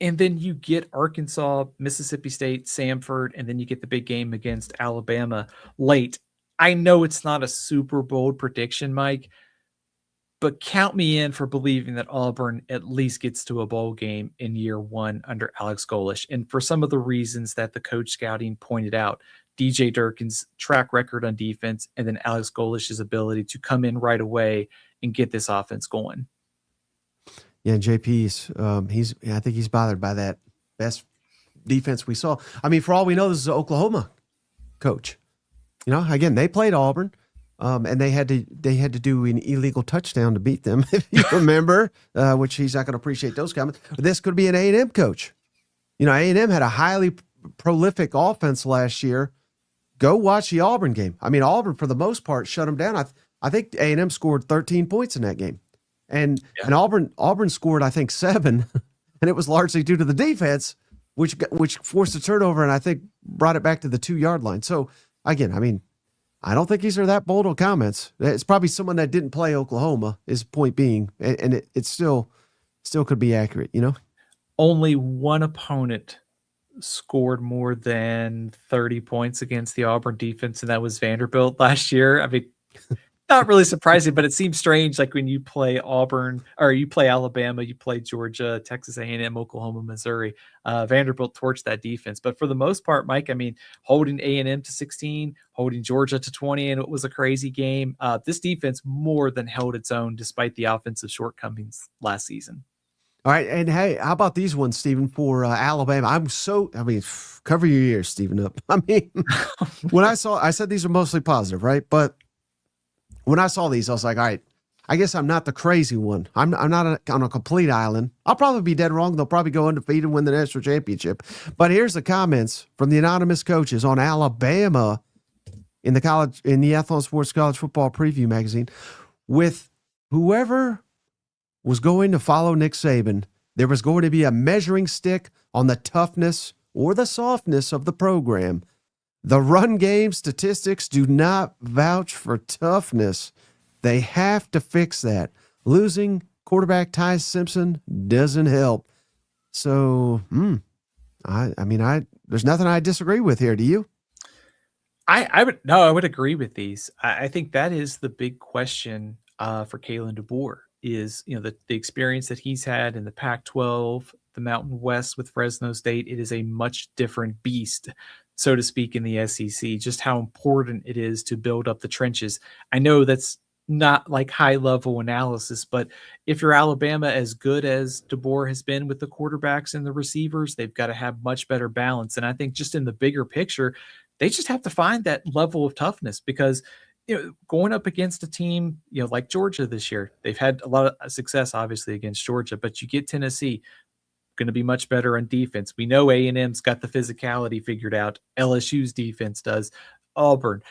And then you get Arkansas, Mississippi State, Samford, and then you get the big game against Alabama late. I know it's not a super bold prediction, Mike, but count me in for believing that Auburn at least gets to a bowl game in year one under Alex Golish. And for some of the reasons that the coach scouting pointed out, DJ Durkin's track record on defense, and then Alex Golish's ability to come in right away and get this offense going. Yeah, JP's, I think he's bothered by that best defense we saw. I mean, for all we know, this is an Oklahoma coach. Again, they played Auburn, and they had to do an illegal touchdown to beat them, if you remember, which he's not going to appreciate those comments. But this could be an A&M coach. A&M had a highly prolific offense last year. Go watch the Auburn game. I mean, Auburn, for the most part, shut them down. I think A&M scored 13 points in that game. And Auburn scored, I think, 7, and it was largely due to the defense, which forced a turnover and I think brought it back to the 2-yard line. So, again, I mean, I don't think these are that bold of comments. It's probably someone that didn't play Oklahoma, is point being, and it still could be accurate, Only one opponent scored more than 30 points against the Auburn defense, and that was Vanderbilt last year. I mean, not really surprising, but it seems strange. Like when you play Auburn, or you play Alabama, you play Georgia, Texas A&M, Oklahoma, Missouri, Vanderbilt torched that defense. But for the most part, Mike, I mean, holding A&M to 16, holding Georgia to 20, and it was a crazy game. This defense more than held its own despite the offensive shortcomings last season. All right, and hey, how about these ones, Stephen, for Alabama? Cover your ears, Stephen, up. I mean, I said these are mostly positive, right? But when I saw these, I was like, all right, I guess I'm not the crazy one. I'm not on a complete island. I'll probably be dead wrong. They'll probably go undefeated and win the national championship. But here's the comments from the anonymous coaches on Alabama in the Athlon Sports College Football Preview magazine. With whoever was going to follow Nick Saban, there was going to be a measuring stick on the toughness or the softness of the program. The run game statistics do not vouch for toughness. They have to fix that. Losing quarterback Ty Simpson doesn't help. So, I mean, there's nothing I disagree with here. Do you? I would agree with these. I think that is the big question for Kalen DeBoer is, the experience that he's had in the Pac-12, the Mountain West with Fresno State. It is a much different beast, so to speak, in the SEC, just how important it is to build up the trenches. I know that's not like high level analysis, but if you're Alabama, as good as DeBoer has been with the quarterbacks and the receivers, they've got to have much better balance. And I think just in the bigger picture, they just have to find that level of toughness because, going up against a team, like Georgia this year, they've had a lot of success, obviously, against Georgia, but you get Tennessee, going to be much better on defense. We know A&M's got the physicality figured out. LSU's defense does. Auburn.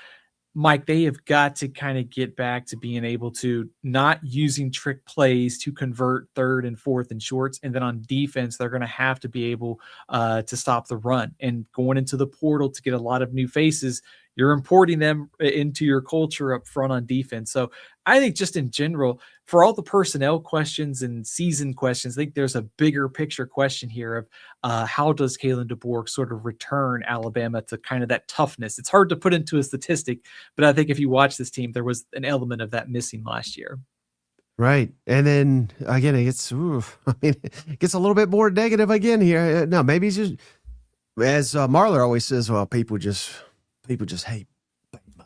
Mike, they have got to kind of get back to being able to not using trick plays to convert third and fourth and shorts. And then on defense, they're going to have to be able to stop the run and going into the portal to get a lot of new faces. You're importing them into your culture up front on defense. So I think just in general, for all the personnel questions and season questions, I think there's a bigger picture question here of how does Kalen DeBoer sort of return Alabama to kind of that toughness? It's hard to put into a statistic, but I think if you watch this team, there was an element of that missing last year. Right. And then again, it gets a little bit more negative again here. No, maybe he's just, as Marler always says, well, people just hate Bama.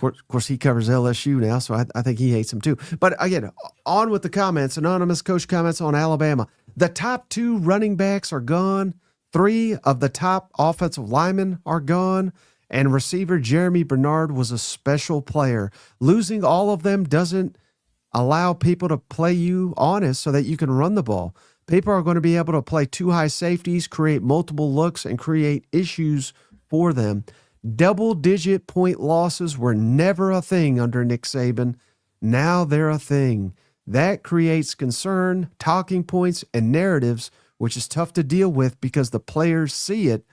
Of course, he covers LSU now, so I think he hates him too. But again, on with the comments. Anonymous coach comments on Alabama. The top 2 running backs are gone. 3 of the top offensive linemen are gone. And receiver Jeremy Bernard was a special player. Losing all of them doesn't allow people to play you honest so that you can run the ball. People are going to be able to play 2 high safeties, create multiple looks, and create issues for them. Double-digit point losses were never a thing under Nick Saban. Now they're a thing. That creates concern, talking points, and narratives, which is tough to deal with because the players see it.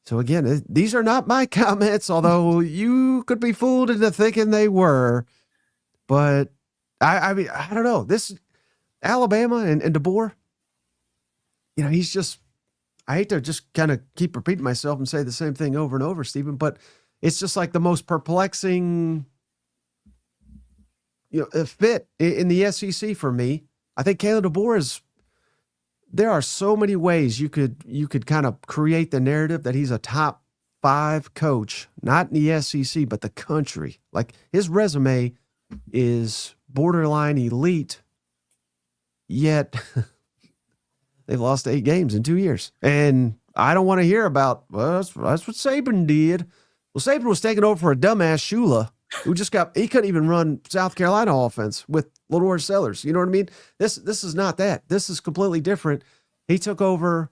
So again, these are not my comments, although you could be fooled into thinking they were. But I mean, I don't know. This Alabama and DeBoer, he's just, I hate to just kind of keep repeating myself and say the same thing over and over, Stephen, but it's just like the most perplexing, fit in the SEC for me. I think Kalen DeBoer there are so many ways you could kind of create the narrative that he's a top 5 coach, not in the SEC, but the country. Like his resume is borderline elite, yet they've lost 8 games in 2 years. And I don't want to hear about, well, that's what Saban did. Well, Saban was taking over for a dumbass Shula who he couldn't even run South Carolina offense with Lenore Sellers. You know what I mean? This is not that. This is completely different. He took over,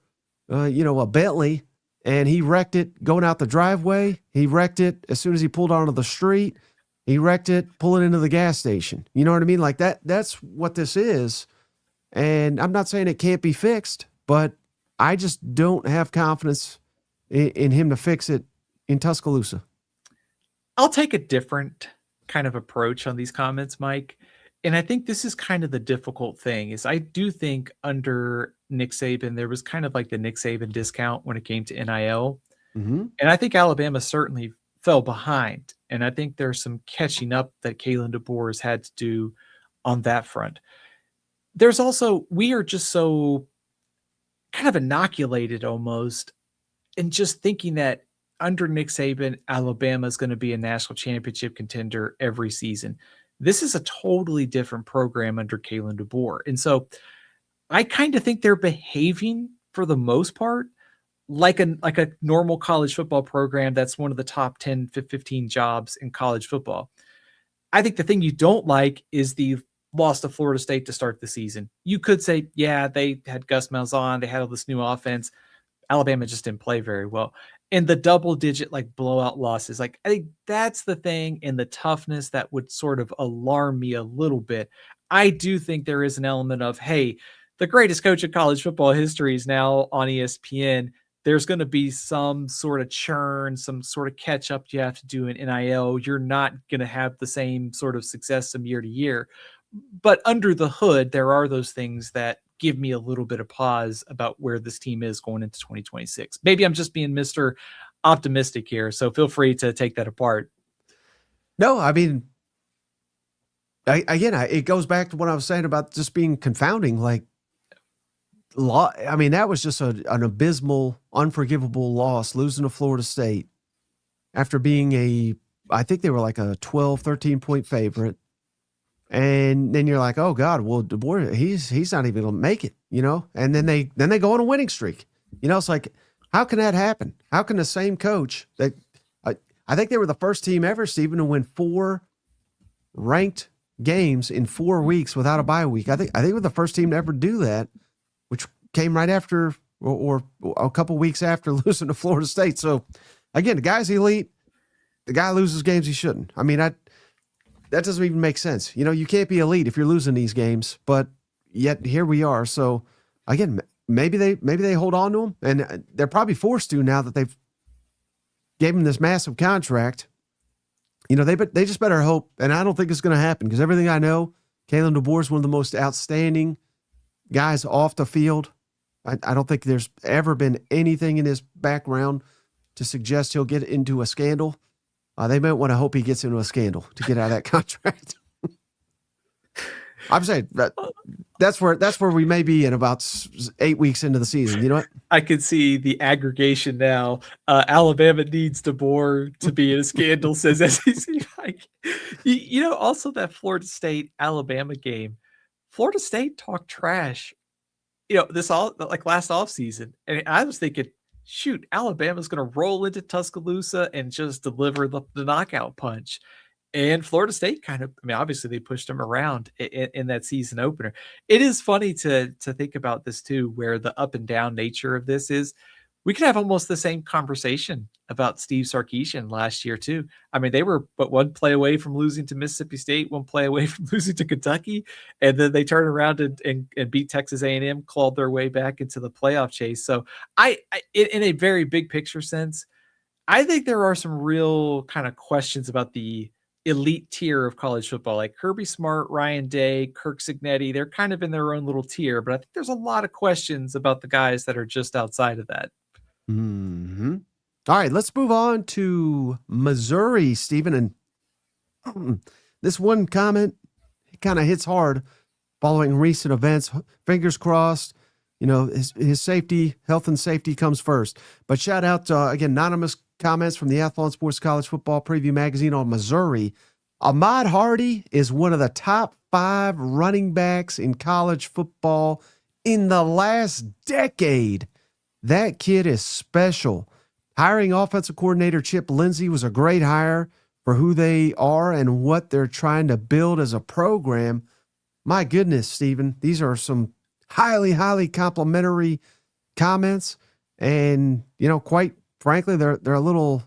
a Bentley, and he wrecked it going out the driveway. He wrecked it as soon as he pulled onto the street. He wrecked it pulling into the gas station. You know what I mean? Like that's what this is. And I'm not saying it can't be fixed, but I just don't have confidence in him to fix it in Tuscaloosa. I'll take a different kind of approach on these comments, Mike. And I think this is kind of the difficult thing is I do think under Nick Saban, there was kind of like the Nick Saban discount when it came to NIL. Mm-hmm. And I think Alabama certainly fell behind. And I think there's some catching up that Kalen DeBoer has had to do on that front. There's also, we are just so kind of inoculated almost in just thinking that under Nick Saban, Alabama is going to be a national championship contender every season. This is a totally different program under Kalen DeBoer. And so I kind of think they're behaving for the most part like a normal college football program that's one of the top 10, 15 jobs in college football. I think the thing you don't like is the loss to Florida State to start the season. You could say, yeah, they had Gus Malzahn, they had all this new offense. Alabama just didn't play very well. And the double digit like blowout losses, like I think that's the thing, and the toughness that would sort of alarm me a little bit. I do think there is an element of, hey, the greatest coach in college football history is now on ESPN. There's going to be some sort of churn, some sort of catch up you have to do in NIL. You're not going to have the same sort of success from year to year. But under the hood, there are those things that give me a little bit of pause about where this team is going into 2026. Maybe I'm just being Mr. Optimistic here, so feel free to take that apart. No, I mean, it goes back to what I was saying about just being confounding. Like, I mean, that was just an abysmal, unforgivable loss, losing to Florida State after being I think they were like a 12, 13-point favorite. And then you're like, oh God, well, DeBoer, he's not even gonna make it, you know? And then they go on a winning streak. You know, it's like, how can that happen? How can the same coach I think they were the first team ever, Stephen, to win 4 ranked games in 4 weeks without a bye week. I think we're the first team to ever do that, which came right after or a couple weeks after losing to Florida State. So again, the guy's elite. The guy loses games he shouldn't. I mean, that doesn't even make sense. You know, you can't be elite if you're losing these games, but yet here we are. So again, maybe they hold on to him, and they're probably forced to now that they've gave him this massive contract. You know, they just better hope, and I don't think it's going to happen because everything I know, Kalen DeBoer is one of the most outstanding guys off the field. I don't think there's ever been anything in his background to suggest he'll get into a scandal. They might want to hope he gets into a scandal to get out of that contract. I'm saying that's where we may be in about 8 weeks into the season. You know what? I can see the aggregation now. Alabama needs DeBoer to be in a scandal, says SEC Mike. You know, also that Florida State Alabama game. Florida State talked trash. You know, this all like last offseason. And I was thinking, shoot, Alabama's going to roll into Tuscaloosa and just deliver the knockout punch. And Florida State kind of, I mean, obviously they pushed them around in that season opener. It is funny to think about this too, where the up and down nature of this is. We could have almost the same conversation about Steve Sarkisian last year too. I mean, they were but one play away from losing to Mississippi State, one play away from losing to Kentucky, and then they turned around and beat Texas A&M, clawed their way back into the playoff chase. So I in a very big picture sense, I think there are some real kind of questions about the elite tier of college football, like Kirby Smart, Ryan Day, Kirk Cignetti. They're kind of in their own little tier, but I think there's a lot of questions about the guys that are just outside of that. Mm-hmm. All right, let's move on to Missouri, Stephen. And this one comment, it kind of hits hard following recent events. Fingers crossed, you know, his safety, health and safety comes first. But shout out, again, anonymous comments from the Athlon Sports College Football Preview Magazine on Missouri. Ahmad Hardy is one of the top 5 running backs in college football in the last decade. That kid is special. Hiring offensive coordinator Chip Lindsey was a great hire for who they are and what they're trying to build as a program. My goodness, Stephen, these are some highly, highly complimentary comments. And, you know, quite frankly, they're a little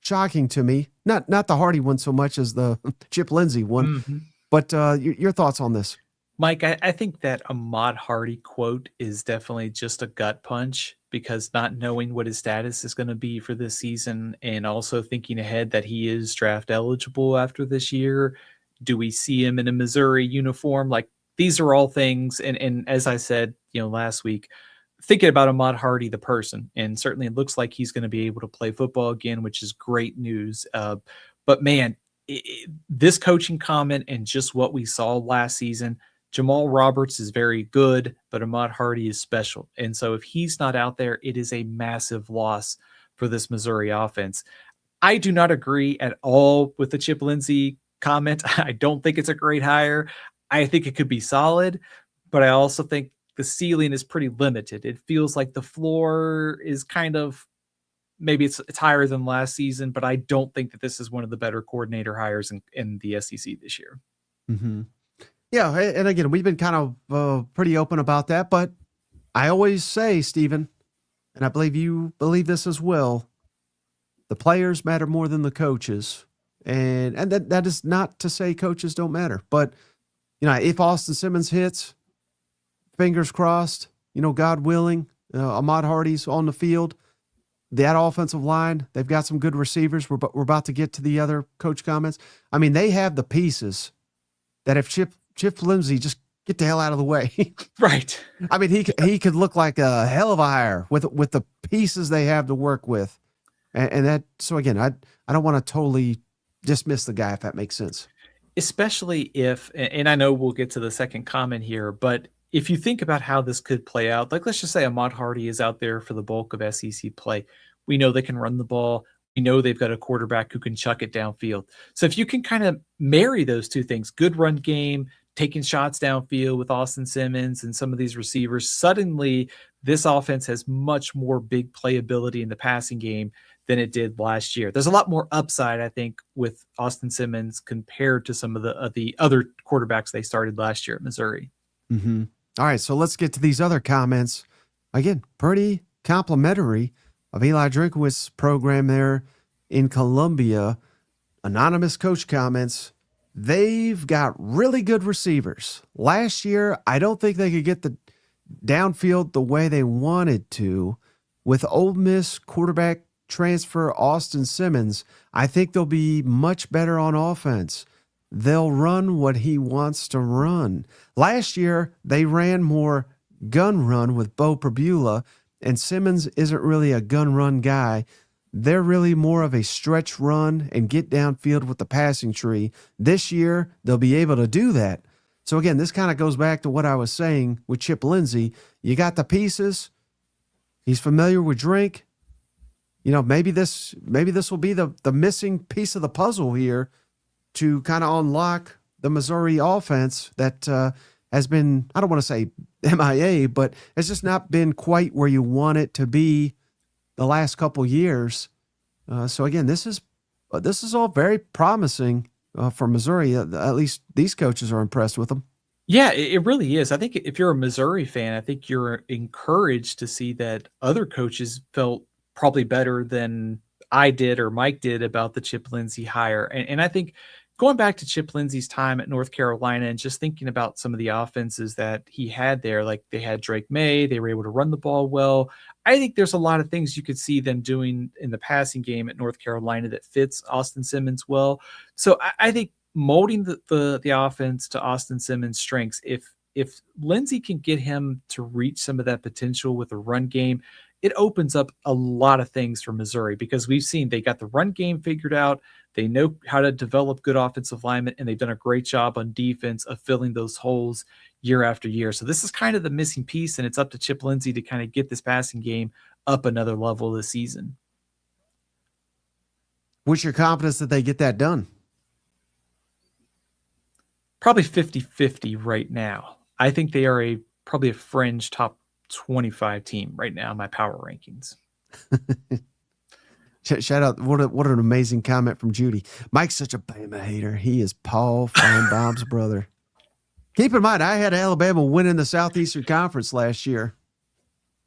shocking to me. Not the Hardy one so much as the Chip Lindsey one. Mm-hmm. But your thoughts on this? Mike, I think that Ahmad Hardy quote is definitely just a gut punch, because not knowing what his status is going to be for this season, and also thinking ahead that he is draft eligible after this year. Do we see him in a Missouri uniform? Like, these are all things. And as I said, you know, last week, thinking about Ahmad Hardy, the person, and certainly it looks like he's going to be able to play football again, which is great news. But man, this coaching comment and just what we saw last season, Jamal Roberts is very good, but Ahmad Hardy is special. And so if he's not out there, it is a massive loss for this Missouri offense. I do not agree at all with the Chip Lindsey comment. I don't think it's a great hire. I think it could be solid, but I also think the ceiling is pretty limited. It feels like the floor is kind of maybe it's higher than last season, but I don't think that this is one of the better coordinator hires in the SEC this year. Mm-hmm. Yeah, and again, we've been kind of pretty open about that, but I always say, Stephen, and I believe you believe this as well, the players matter more than the coaches. And that is not to say coaches don't matter, but if Austin Simmons hits, fingers crossed, God willing, Ahmad Hardy's on the field, that offensive line, they've got some good receivers. We're about to get to the other coach comments. I mean, they have the pieces that if Chip Lindsey just get the hell out of the way. Right. I mean, he could look like a hell of a hire with the pieces they have to work with. And that, so again, I don't want to totally dismiss the guy, if that makes sense. Especially if, and I know we'll get to the second comment here, but if you think about how this could play out, like let's just say Ahmad Hardy is out there for the bulk of SEC play. We know they can run the ball. We know they've got a quarterback who can chuck it downfield. So if you can kind of marry those two things, good run game, taking shots downfield with Austin Simmons and some of these receivers, suddenly this offense has much more big playability in the passing game than it did last year. There's a lot more upside, I think, with Austin Simmons compared to some of the other quarterbacks they started last year at Missouri. Mm-hmm. All right, so let's get to these other comments. Again, pretty complimentary of Eli Drinkwitz's program there in Columbia. Anonymous coach comments, they've got really good receivers. Last year, I don't think they could get the downfield the way they wanted to. With Ole Miss quarterback transfer Austin Simmons, I think they'll be much better on offense. They'll run what he wants to run. Last year, they ran more gun run with Bo Prabula, and Simmons isn't really a gun run guy. They're really more of a stretch run and get downfield with the passing tree. This year, they'll be able to do that. So again, this kind of goes back to what I was saying with Chip Lindsey. You got the pieces. He's familiar with Drink. Maybe this will be the missing piece of the puzzle here to kind of unlock the Missouri offense that has been, I don't want to say MIA, but has just not been quite where you want it to be the last couple years. So again, this is all very promising for Missouri. At least these coaches are impressed with them. Yeah, it really is. I think if you're a Missouri fan, I think you're encouraged to see that other coaches felt probably better than I did or Mike did about the Chip Lindsey hire. And I think going back to Chip Lindsey's time at North Carolina and just thinking about some of the offenses that he had there, like they had Drake May, they were able to run the ball well. I think there's a lot of things you could see them doing in the passing game at North Carolina that fits Austin Simmons well. So I think molding the offense to Austin Simmons' strengths, if Lindsey can get him to reach some of that potential with a run game, it opens up a lot of things for Missouri because we've seen they got the run game figured out. They know how to develop good offensive linemen, and they've done a great job on defense of filling those holes year after year. So this is kind of the missing piece, and it's up to Chip Lindsey to kind of get this passing game up another level this season. What's your confidence that they get that done? Probably 50-50 right now. I think they are probably a fringe top 25 team right now in my power rankings. Shout out. What an amazing comment from Judy. Mike's such a Bama hater. He is Paul Feinbaum's brother. Keep in mind, I had Alabama winning the Southeastern Conference last year.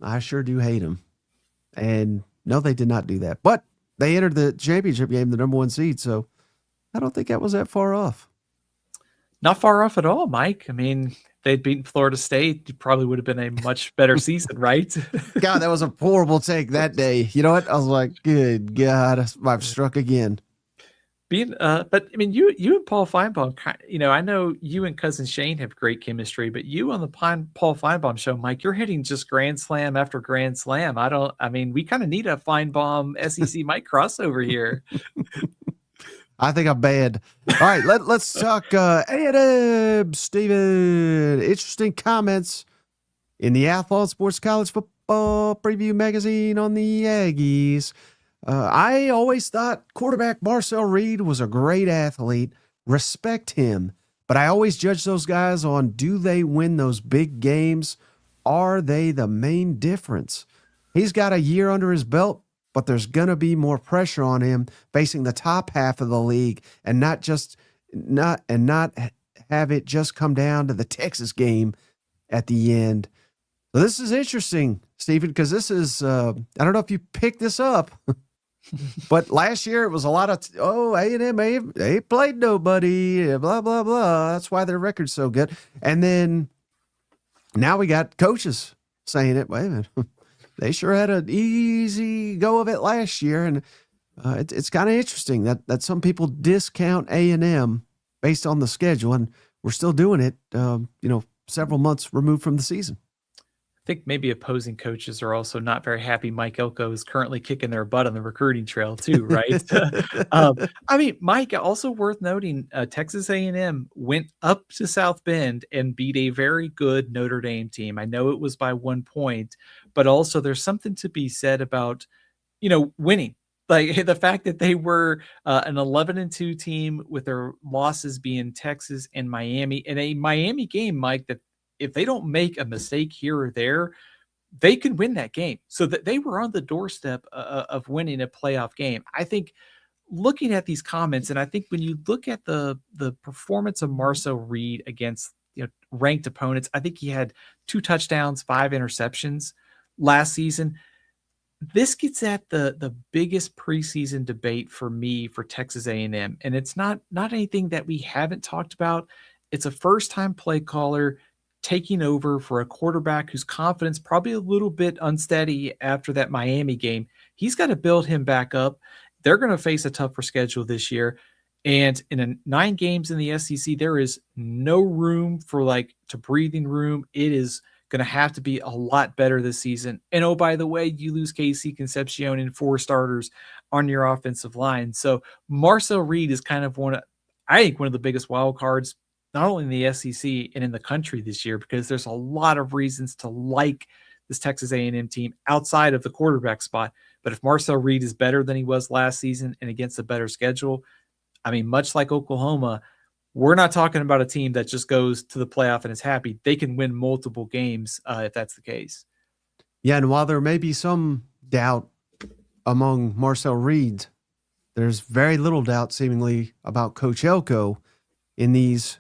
I sure do hate him. And no, they did not do that. But they entered the championship game, the number 1 seed. So I don't think that was that far off. Not far off at all, Mike. I mean, they'd beaten Florida State, it probably would have been a much better season, right? God, that was a horrible take that day. You know what? I was like, good God, I've struck again. But I mean, you and Paul Feinbaum, I know you and cousin Shane have great chemistry, but you on the Paul Feinbaum show, Mike, you're hitting just grand slam after grand slam. We kind of need a Feinbaum SEC Mike crossover here. I think I'm bad. All right, let's talk A&M, Steven. Interesting comments in the Athlon Sports College Football Preview magazine on the Aggies. I always thought quarterback Marcel Reed was a great athlete. Respect him. But I always judge those guys on, do they win those big games? Are they the main difference? He's got a year under his belt. but there's going to be more pressure on him facing the top half of the league and not have it just come down to the Texas game at the end. So this is interesting, Stephen, because this is, I don't know if you picked this up, but last year it was a lot of, A&M, they ain't played nobody, blah, blah, blah. That's why their record's so good. And then now we got coaches saying it. Wait a minute. They sure had an easy go of it last year. And it's kind of interesting that some people discount A&M based on the schedule, and we're still doing it, several months removed from the season. I think maybe opposing coaches are also not very happy Mike Elko is currently kicking their butt on the recruiting trail too, right? Mike, also worth noting, Texas A&M went up to South Bend and beat a very good Notre Dame team. I know it was by 1 point, but also there's something to be said about, winning. Like the fact that they were an 11-2 team with their losses being Texas and Miami, in a Miami game, Mike, that if they don't make a mistake here or there, they could win that game. So that they were on the doorstep of winning a playoff game. I think looking at these comments, and I think when you look at the performance of Marcel Reed against ranked opponents, I think he had 2 touchdowns, 5 interceptions last season. This gets at the biggest preseason debate for me for Texas A&M, and it's not anything that we haven't talked about. It's a first-time play caller taking over for a quarterback whose confidence probably a little bit unsteady after that Miami game. He's got to build him back up. They're going to face a tougher schedule this year. And in 9 games in the SEC, there is no room for to breathing room. It is going to have to be a lot better this season. And oh, by the way, you lose Casey Concepcion and 4 starters on your offensive line. So Marcel Reed is kind of one of the biggest wild cards, not only in the SEC and in the country this year, because there's a lot of reasons to like this Texas A&M team outside of the quarterback spot. But if Marcel Reed is better than he was last season and against a better schedule, much like Oklahoma, we're not talking about a team that just goes to the playoff and is happy. They can win multiple games if that's the case. Yeah, and while there may be some doubt among Marcel Reed, there's very little doubt seemingly about Coach Elko in these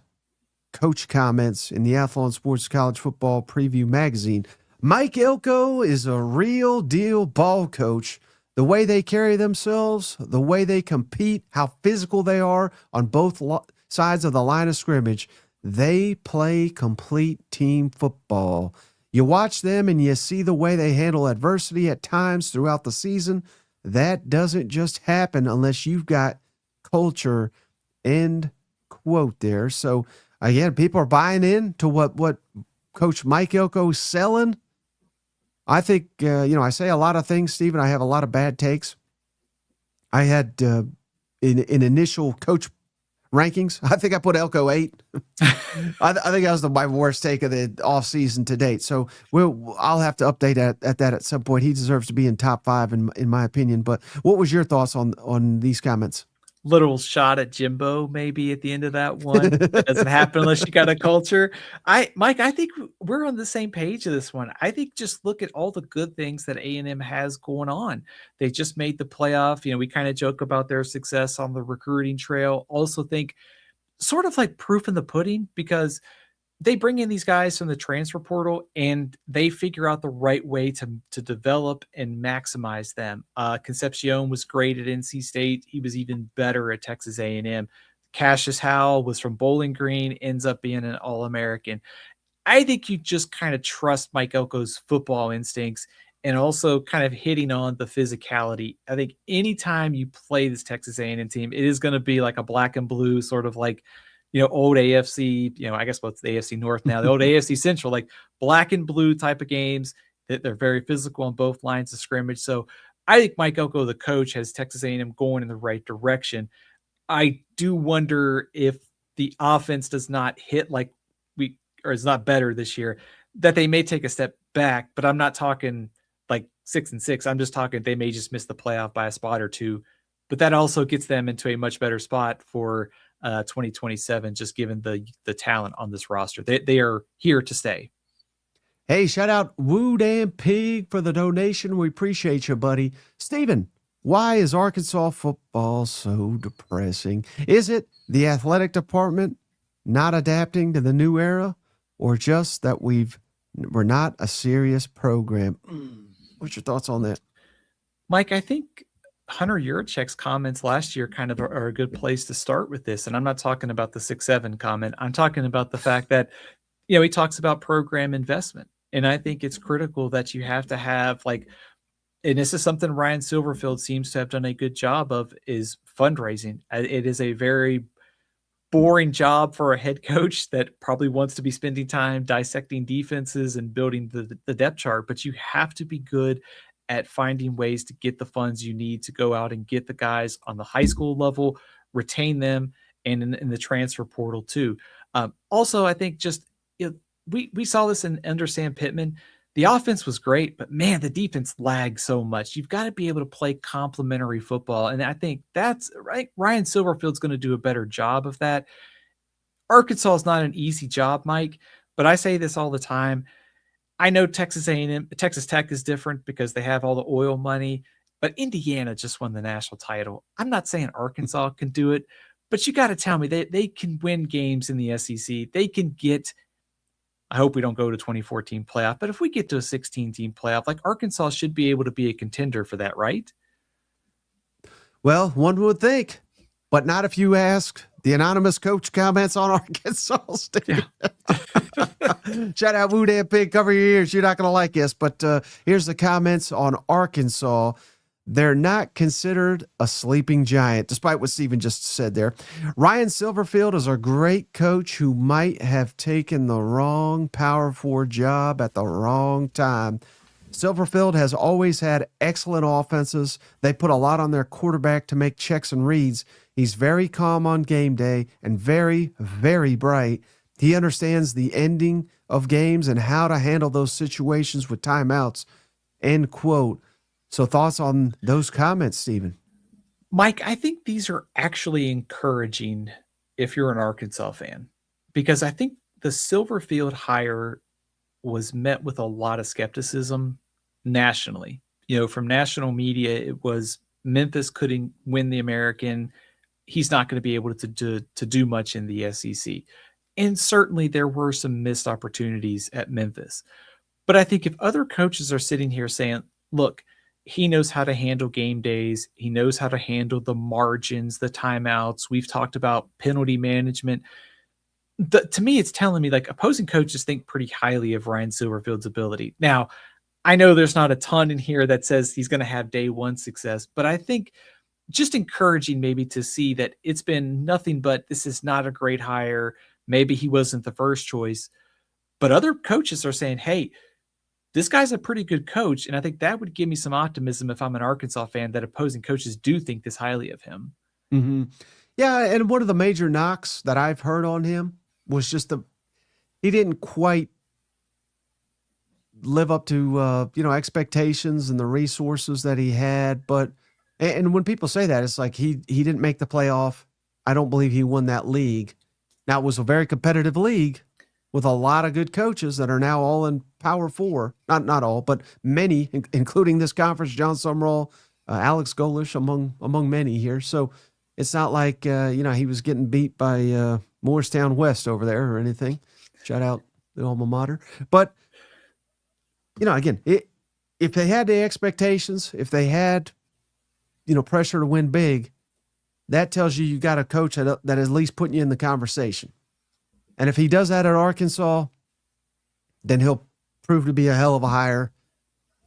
coach comments in the Athlon Sports College Football Preview magazine. Mike Elko is a real deal ball coach. The way they carry themselves, the way they compete, how physical they are on both sides of the line of scrimmage, they play complete team football. You watch them and you see the way they handle adversity at times throughout the season. That doesn't just happen unless you've got culture, end quote there. So again, people are buying in to what Coach Mike Elko is selling. I think, I say a lot of things, Stephen. I have a lot of bad takes. I had in initial coach rankings, I think I put Elko 8. I think that was my worst take of the offseason to date. So I'll have to update at that at some point. He deserves to be in top 5 in my opinion. But what was your thoughts on these comments? Little shot at Jimbo maybe at the end of that one. It doesn't happen unless you got a culture. Mike, I think we're on the same page of this one. I think just look at all the good things that A&M has going on. They just made the playoff. We kind of joke about their success on the recruiting trail. Also think sort of like proof in the pudding, because they bring in these guys from the transfer portal and they figure out the right way to develop and maximize them. Concepcion was great at NC State. He was even better at Texas A&M. Cassius Howell was from Bowling Green, ends up being an All-American. I think you just kind of trust Mike Elko's football instincts and also kind of hitting on the physicality. I think anytime you play this Texas A&M team, it is going to be like a black and blue sort of like, old AFC, I guess what's the AFC North now, the old AFC Central, like black and blue type of games that they're very physical on both lines of scrimmage. So I think Mike Elko, the coach, has Texas A&M going in the right direction. I do wonder if the offense does not hit or is not better this year, that they may take a step back, but I'm not talking like 6-6. I'm just talking they may just miss the playoff by a spot or 2, but that also gets them into a much better spot for 2027, just given the talent on this roster. They are here to stay. Hey, shout out Woo Damn Pig for the donation. We appreciate you, buddy. Steven, why is Arkansas football so depressing? Is it the athletic department not adapting to the new era, or just that we're not a serious program? What's your thoughts on that? Mike, I think Hunter Yurchek's comments last year kind of are a good place to start with this. And I'm not talking about the 6-7 comment. I'm talking about the fact that, he talks about program investment. And I think it's critical that you have to have and this is something Ryan Silverfield seems to have done a good job of, is fundraising. It is a very boring job for a head coach that probably wants to be spending time dissecting defenses and building the depth chart, but you have to be good at finding ways to get the funds you need to go out and get the guys on the high school level, retain them, and in the transfer portal too. Also, I think we saw this under Sam Pittman. The offense was great, but man, the defense lagged so much. You've got to be able to play complementary football. And I think that's right. Ryan Silverfield's going to do a better job of that. Arkansas is not an easy job, Mike, but I say this all the time. I know Texas Tech is different because they have all the oil money, but Indiana just won the national title. I'm not saying Arkansas can do it, but you got to tell me they can win games in the SEC. They can get, I hope we don't go to 2014 playoff, but if we get to a 16-team playoff, Arkansas should be able to be a contender for that, right? Well, one would think, but not if you ask the anonymous coach comments on Arkansas State. Yeah. Shout out Woo Damn Pig, cover your ears. You're not going to like this, but here's the comments on Arkansas. They're not considered a sleeping giant, despite what Steven just said there. Ryan Silverfield is a great coach who might have taken the wrong Power 4 job at the wrong time. Silverfield has always had excellent offenses. They put a lot on their quarterback to make checks and reads. He's very calm on game day and very, very bright. He understands the ending of games and how to handle those situations with timeouts. End quote. So thoughts on those comments, Steven? Mike, I think these are actually encouraging if you're an Arkansas fan, because I think the Silverfield hire was met with a lot of skepticism nationally. From national media, it was Memphis couldn't win the American. He's not going to be able to do much in the SEC. And certainly there were some missed opportunities at Memphis. But I think if other coaches are sitting here saying, look, he knows how to handle game days. He knows how to handle the margins, the timeouts. We've talked about penalty management. To me, it's telling me opposing coaches think pretty highly of Ryan Silverfield's ability. Now, I know there's not a ton in here that says he's going to have day one success, but I think just encouraging maybe to see that it's been nothing but this is not a great hire. Maybe he wasn't the first choice, but other coaches are saying, hey, this guy's a pretty good coach. And I think that would give me some optimism if I'm an Arkansas fan that opposing coaches do think this highly of him. Mm-hmm. Yeah. And one of the major knocks that I've heard on him was just he didn't quite live up to, expectations and the resources that he had. And when people say that, it's like he didn't make the playoff. I don't believe he won that league. Now, it was a very competitive league with a lot of good coaches that are now all in Power 4. Not all, but many, including this conference, John Sumrall, Alex Golish, among many here. So it's not like, he was getting beat by Morristown West over there or anything. Shout out the alma mater. But, again, if they had the expectations, if they had, pressure to win big, that tells you got a coach that at least putting you in the conversation. And if he does that at Arkansas, then he'll prove to be a hell of a hire.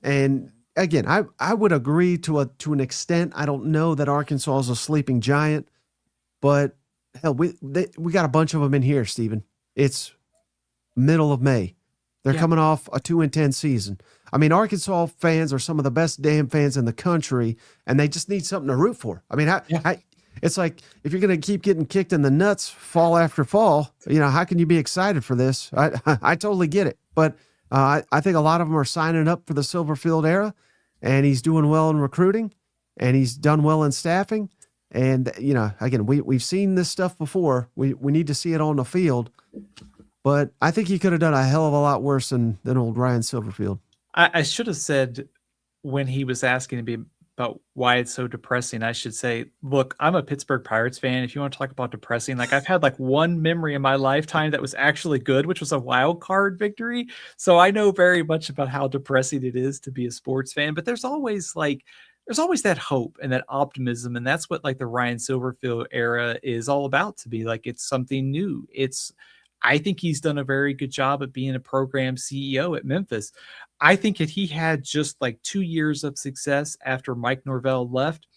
And again, I would agree to an extent. I don't know that Arkansas is a sleeping giant, but hell, we got a bunch of them in here, Steven. It's middle of May. They're coming off a 2-10 season. I mean, Arkansas fans are some of the best damn fans in the country, and they just need something to root for. I mean, it's like if you're going to keep getting kicked in the nuts fall after fall, how can you be excited for this? I totally get it. But I think a lot of them are signing up for the Silverfield era, and he's doing well in recruiting, and he's done well in staffing. And, again, we've seen this stuff before. We need to see it on the field. but I think he could have done a hell of a lot worse than old Ryan Silverfield. I should have said when he was asking me about why it's so depressing, I should say, look, I'm a Pittsburgh Pirates fan. If you want to talk about depressing, like I've had like one memory in my lifetime that was actually good, which was a wild card victory. So I know very much about how depressing it is to be a sports fan, but there's always that hope and that optimism. And that's what like the Ryan Silverfield era is all about, to be like, it's something new. I think he's done a very good job at being a program CEO at Memphis. I think if he had just like 2 years of success after Mike Norvell left,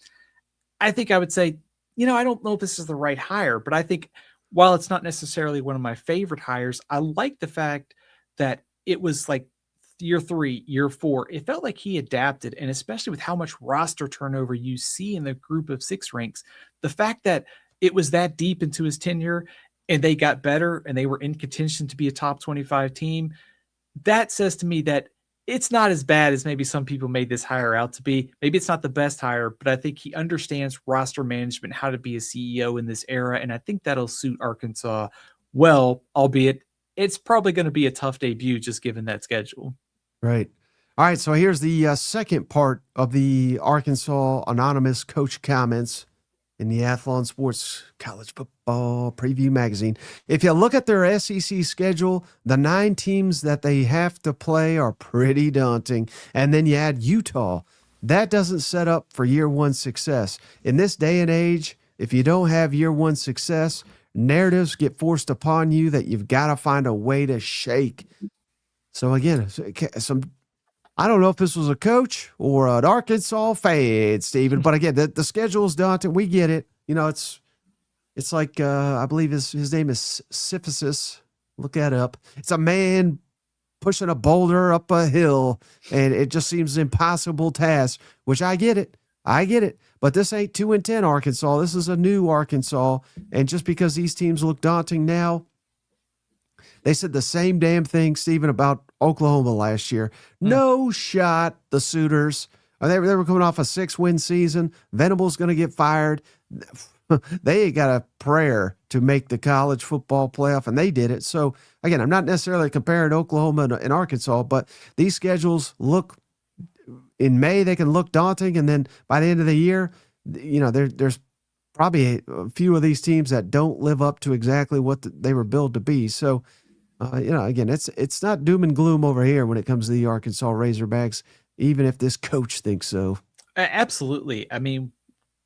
I think I would say, I don't know if this is the right hire, but I think while it's not necessarily one of my favorite hires, I like the fact that it was like year 3, year 4, it felt like he adapted. And especially with how much roster turnover you see in the group of 6 ranks, the fact that it was that deep into his tenure and they got better and they were in contention to be a top 25 team, that says to me that it's not as bad as maybe some people made this hire out to be. Maybe it's not the best hire, but I think he understands roster management, how to be a CEO in this era. And I think that'll suit Arkansas well, albeit it's probably going to be a tough debut just given that schedule. Right. All right. So here's the second part of the Arkansas anonymous coach comments in the Athlon Sports College Football Preview Magazine. If you look at their SEC schedule, the 9 teams that they have to play are pretty daunting. And then you add Utah. That doesn't set up for year 1 success. In this day and age, if you don't have year 1 success, narratives get forced upon you that you've got to find a way to shake. So again, I don't know if this was a coach or an Arkansas fan, Stephen, but again, the schedule is daunting. We get it. It's like, I believe his name is Sisyphus. Look that up. It's a man pushing a boulder up a hill, and it just seems an impossible task, which I get it. But this ain't 2-10 Arkansas. This is a new Arkansas. And just because these teams look daunting now, they said the same damn thing, Stephen, about Oklahoma last year. No shot, the Sooners. They were coming off a 6-win season. Venable's going to get fired. They ain't got a prayer to make the college football playoff, and they did it. So, again, I'm not necessarily comparing Oklahoma and Arkansas, but these schedules look, in May, they can look daunting, and then by the end of the year, there's probably a few of these teams that don't live up to exactly what they were billed to be. So, again, it's not doom and gloom over here when it comes to the Arkansas Razorbacks, even if this coach thinks so. Absolutely. I mean,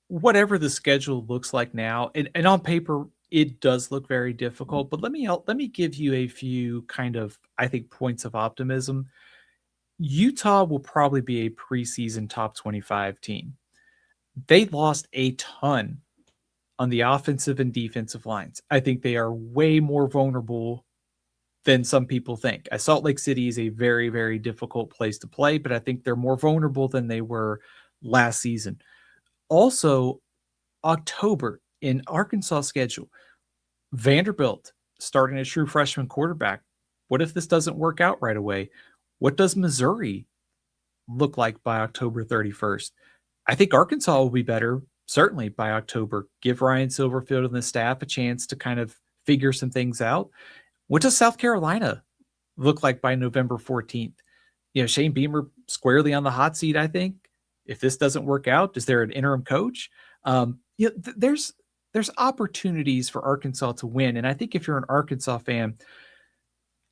whatever the schedule looks like now, and on paper, it does look very difficult, but let me give you a few kind of, I think, points of optimism. Utah will probably be a preseason top 25 team. They lost a ton on the offensive and defensive lines. I think they are way more vulnerable than some people think. Salt Lake City is a very, very difficult place to play, but I think they're more vulnerable than they were last season. Also, October in Arkansas schedule, Vanderbilt starting a true freshman quarterback. What if this doesn't work out right away? What does Missouri look like by October 31st? I think Arkansas will be better, certainly by October. Give Ryan Silverfield and the staff a chance to kind of figure some things out. What does South Carolina look like by November 14th? Shane Beamer squarely on the hot seat, I think. If this doesn't work out, is there an interim coach? There's opportunities for Arkansas to win. And I think if you're an Arkansas fan,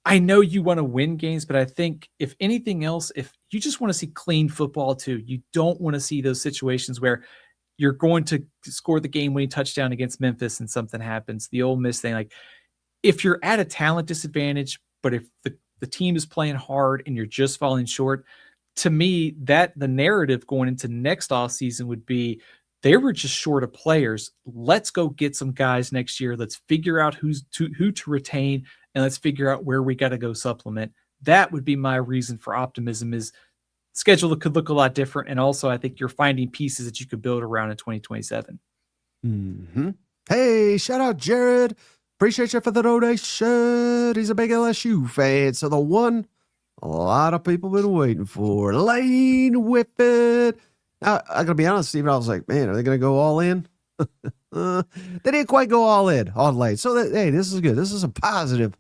I know you want to win games, but I think if anything else, if you just want to see clean football too, you don't want to see those situations where you're going to score the game-winning touchdown against Memphis and something happens. The Ole Miss thing, like if you're at a talent disadvantage, but if the team is playing hard and you're just falling short, to me, that the narrative going into next offseason would be they were just short of players. Let's go get some guys next year. Let's figure out who to retain, and let's figure out where we got to go supplement. That would be my reason for optimism, is schedule that could look a lot different. And also I think you're finding pieces that you could build around in 2027. Mm-hmm. Hey, shout out Jared. Appreciate you for the donation. He's a big LSU fan. So the one a lot of people been waiting for, Lane Whippet. Now, I gotta be honest, Stephen, I was like, man, are they gonna go all in? They didn't quite go all in on Lane. So hey, this is good. This is a positive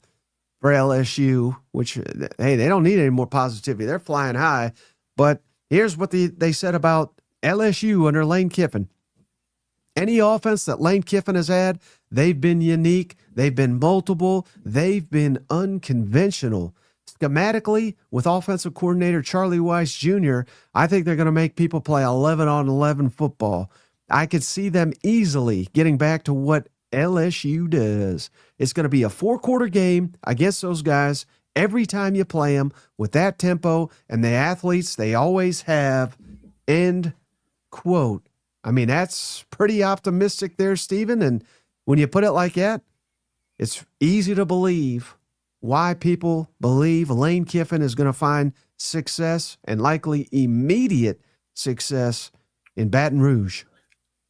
for LSU, which, hey, they don't need any more positivity. They're flying high. But here's what they said about LSU under Lane Kiffin. Any offense that Lane Kiffin has had, they've been unique, they've been multiple, they've been unconventional. Schematically, with offensive coordinator Charlie Weiss Jr., I think they're going to make people play 11-on-11 football. I could see them easily getting back to what LSU does. It's going to be a 4-quarter game against those guys every time you play them with that tempo and the athletes they always have. End quote. I mean, that's pretty optimistic there, Stephen. And when you put it like that, it's easy to believe why people believe Lane Kiffin is going to find success and likely immediate success in Baton Rouge.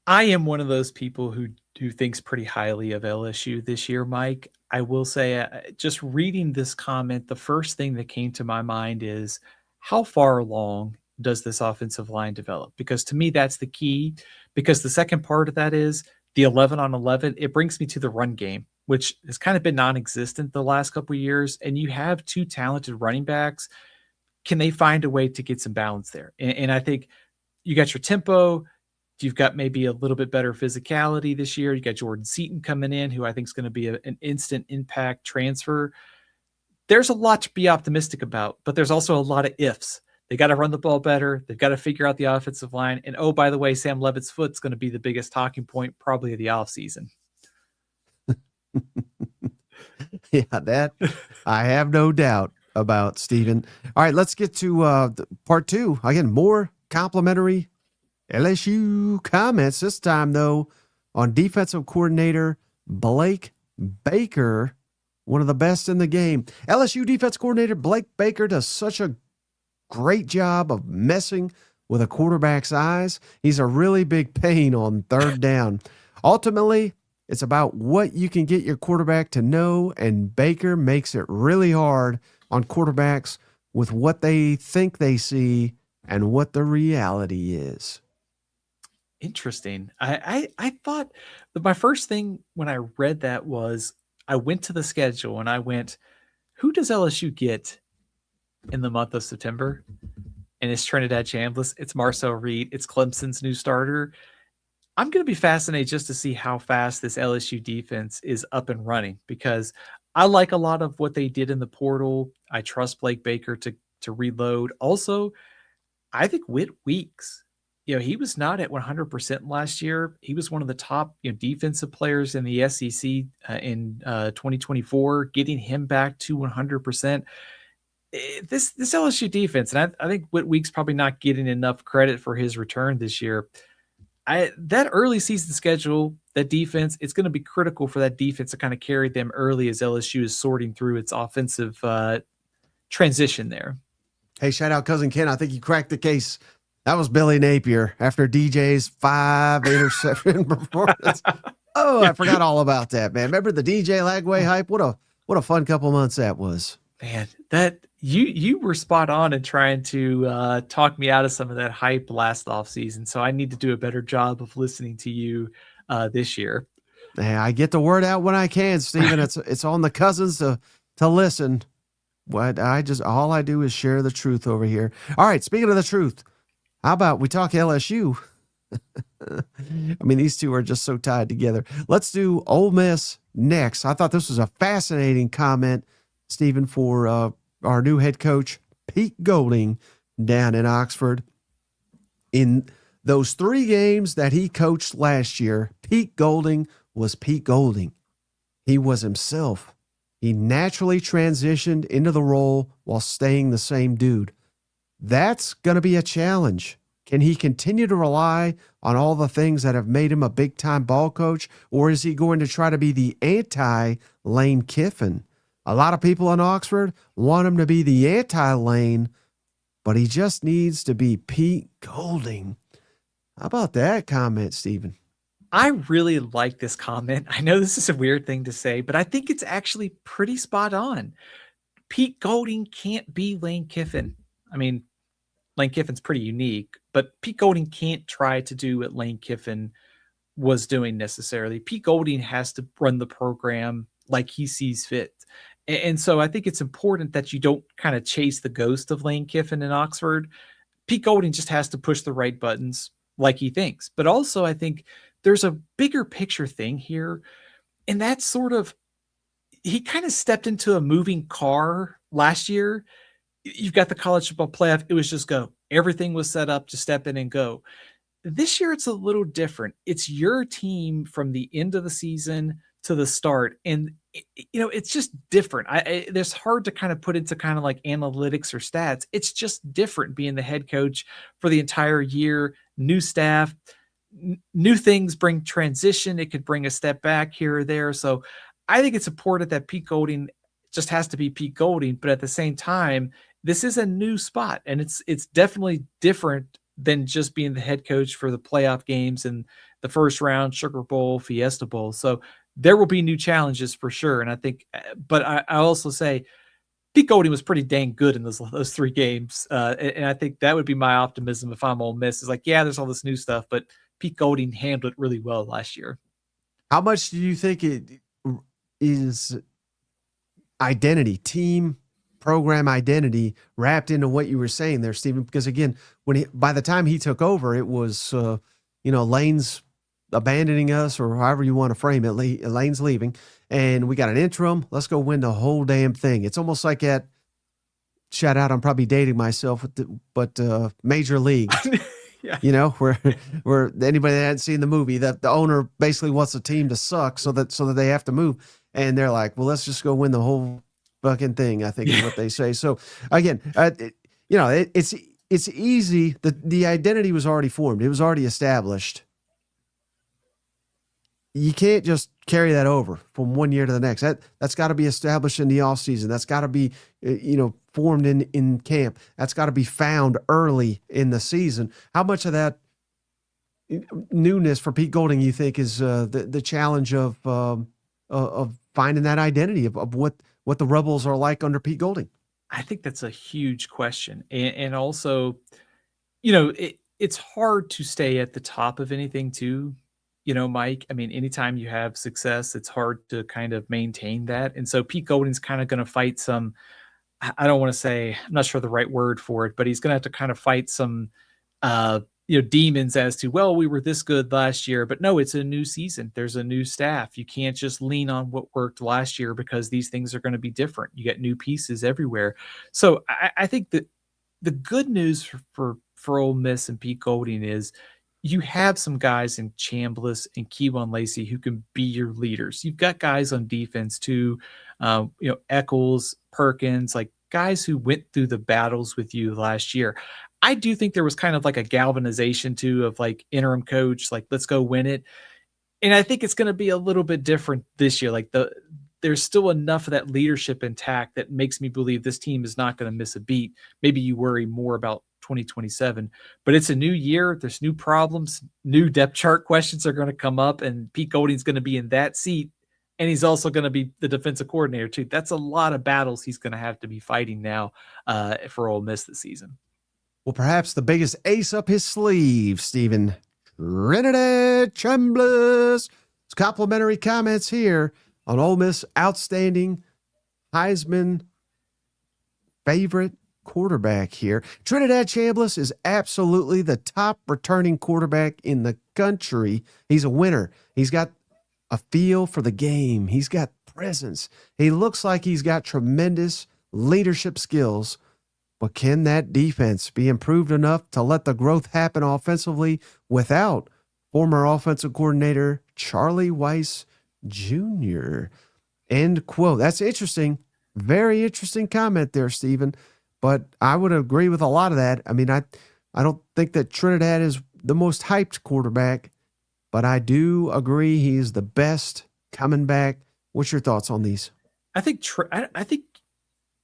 I am one of those people who thinks pretty highly of LSU this year, Mike. I will say, just reading this comment, the first thing that came to my mind is how far along does this offensive line develop? Because to me, that's the key. Because the second part of that is the 11-on-11. It brings me to the run game, which has kind of been non-existent the last couple of years. And you have two talented running backs. Can they find a way to get some balance there? And I think you got your tempo. You've got maybe a little bit better physicality this year. You got Jordan Seaton coming in, who I think is going to be an instant impact transfer. There's a lot to be optimistic about, but there's also a lot of ifs. They got to run the ball better. They've got to figure out the offensive line. And oh, by the way, Sam Levitt's foot's going to be the biggest talking point probably of the offseason. Yeah, that I have no doubt about, Stephen. All right, let's get to part two. Again, more complimentary LSU comments. This time, though, on defensive coordinator Blake Baker, one of the best in the game. LSU defense coordinator Blake Baker does such a great job of messing with a quarterback's eyes. He's a really big pain on third down. Ultimately, it's about what you can get your quarterback to know, and Baker makes it really hard on quarterbacks with what they think they see and what the reality is. Interesting. I thought that my first thing when I read that was I went to the schedule and I went, who does LSU get in the month of September? And it's Trinidad Chambliss. It's Marcel Reed. It's Clemson's new starter. I'm going to be fascinated just to see how fast this LSU defense is up and running, because I like a lot of what they did in the portal. I trust Blake Baker to reload. Also, I think Whit Weeks, he was not at 100% last year. He was one of the top defensive players in the SEC in 2024. Getting him back to 100%. This LSU defense, and I think Whit Weeks probably not getting enough credit for his return this year. That early season schedule, that defense, it's going to be critical for that defense to kind of carry them early as LSU is sorting through its offensive transition there. Hey, shout out Cousin Ken. I think you cracked the case. That was Billy Napier after DJ's 5 interception performance. Oh, I forgot all about that, man. Remember the DJ Lagway hype? What a fun couple months that was. Man, that you were spot on in trying to talk me out of some of that hype last offseason. So I need to do a better job of listening to you this year. Hey, I get the word out when I can, Stephen. It's on the cousins to listen. What all I do is share the truth over here. All right, speaking of the truth, how about we talk LSU? I mean, these two are just so tied together. Let's do Ole Miss next. I thought this was a fascinating comment, Stephen, for our new head coach, Pete Golding, down in Oxford. In those 3 games that he coached last year, Pete Golding was Pete Golding. He was himself. He naturally transitioned into the role while staying the same dude. That's going to be a challenge. Can he continue to rely on all the things that have made him a big-time ball coach, or is he going to try to be the anti-Lane Kiffin? A lot of people in Oxford want him to be the anti-Lane, but he just needs to be Pete Golding. How about that comment, Stephen? I really like this comment. I know this is a weird thing to say, but I think it's actually pretty spot on. Pete Golding can't be Lane Kiffin. I mean, Lane Kiffin's pretty unique, but Pete Golding can't try to do what Lane Kiffin was doing necessarily. Pete Golding has to run the program like he sees fit. And so I think it's important that you don't kind of chase the ghost of Lane Kiffin in Oxford. Pete Golding just has to push the right buttons like he thinks. But also, I think there's a bigger picture thing here. And that's sort of, he kind of stepped into a moving car last year. You've got the college football playoff. It was just go. Everything was set up to step in and go. This year, it's a little different. It's your team from the end of the season to the start. And, it's just different. There's hard to kind of put into kind of like analytics or stats. It's just different being the head coach for the entire year, new staff, new things bring transition. It could bring a step back here or there. So I think it's important that Pete Golding just has to be Pete Golding. But at the same time, this is a new spot, and it's definitely different than just being the head coach for the playoff games and the first round, Sugar Bowl, Fiesta Bowl. So there will be new challenges for sure. And I think, but I also say Pete Golding was pretty dang good in those 3 games. And I think that would be my optimism if I'm Ole Miss. Is like, yeah, there's all this new stuff, but Pete Golding handled it really well last year. How much do you think it is identity, team, program identity wrapped into what you were saying there, Stephen? Because again, by the time he took over, it was, Lane's abandoning us, or however you want to frame it. Lane's leaving, and we got an interim. Let's go win the whole damn thing. It's almost like shout out, I'm probably dating myself, but Major League. Yeah. Where anybody that hadn't seen the movie, that the owner basically wants the team to suck so that they have to move. And they're like, well, let's just go win the whole fucking thing, I think is what they say. So again, it's easy. The identity was already formed. It was already established. You can't just carry that over from one year to the next. That's got to be established in the off season. That's got to be, formed in camp. That's got to be found early in the season. How much of that newness for Pete Golding you think is the challenge of finding that identity of what the Rebels are like under Pete Golding? I think that's a huge question. And also, it's hard to stay at the top of anything too, Mike. I mean, anytime you have success, it's hard to kind of maintain that. And so Pete Golding's kind of going to fight some, I don't want to say, I'm not sure the right word for it, but he's going to have to kind of fight some, demons as to, well, we were this good last year, but no, it's a new season. There's a new staff. You can't just lean on what worked last year because these things are going to be different. You get new pieces everywhere. So I think that the good news for Ole Miss and Pete Golding is you have some guys in Chambliss and Keywan Lacey who can be your leaders. You've got guys on defense too, Eccles, Perkins, like guys who went through the battles with you last year. I do think there was kind of like a galvanization too of like interim coach, like let's go win it. And I think it's going to be a little bit different this year. Like there's still enough of that leadership intact that makes me believe this team is not going to miss a beat. Maybe you worry more about 2027, but it's a new year. There's new problems, new depth chart questions are going to come up, and Pete Golding's going to be in that seat. And he's also going to be the defensive coordinator too. That's a lot of battles he's going to have to be fighting now for Ole Miss this season. Well, perhaps the biggest ace up his sleeve, Stephen. Trinidad Chambliss. It's complimentary comments here on Ole Miss outstanding Heisman favorite quarterback here. Trinidad Chambliss is absolutely the top returning quarterback in the country. He's a winner. He's got a feel for the game. He's got presence. He looks like he's got tremendous leadership skills. But can that defense be improved enough to let the growth happen offensively without former offensive coordinator Charlie Weiss Jr.? End quote. That's interesting. Very interesting comment there, Stephen. But I would agree with a lot of that. I mean, I don't think that Trinidad is the most hyped quarterback, but I do agree he's the best coming back. What's your thoughts on these? I think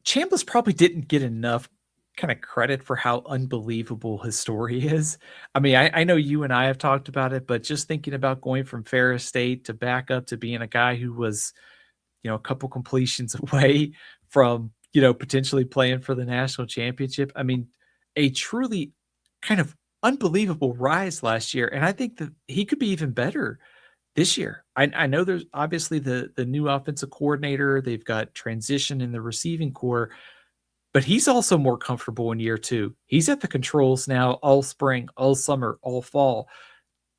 Chambliss probably didn't get enough kind of credit for how unbelievable his story is. I mean, I know you and I have talked about it, but just thinking about going from Ferris State to back up to being a guy who was, a couple completions away from, potentially playing for the national championship. I mean, a truly kind of unbelievable rise last year. And I think that he could be even better this year. I know there's obviously the new offensive coordinator. They've got transition in the receiving core, but he's also more comfortable in year 2. He's at the controls now all spring, all summer, all fall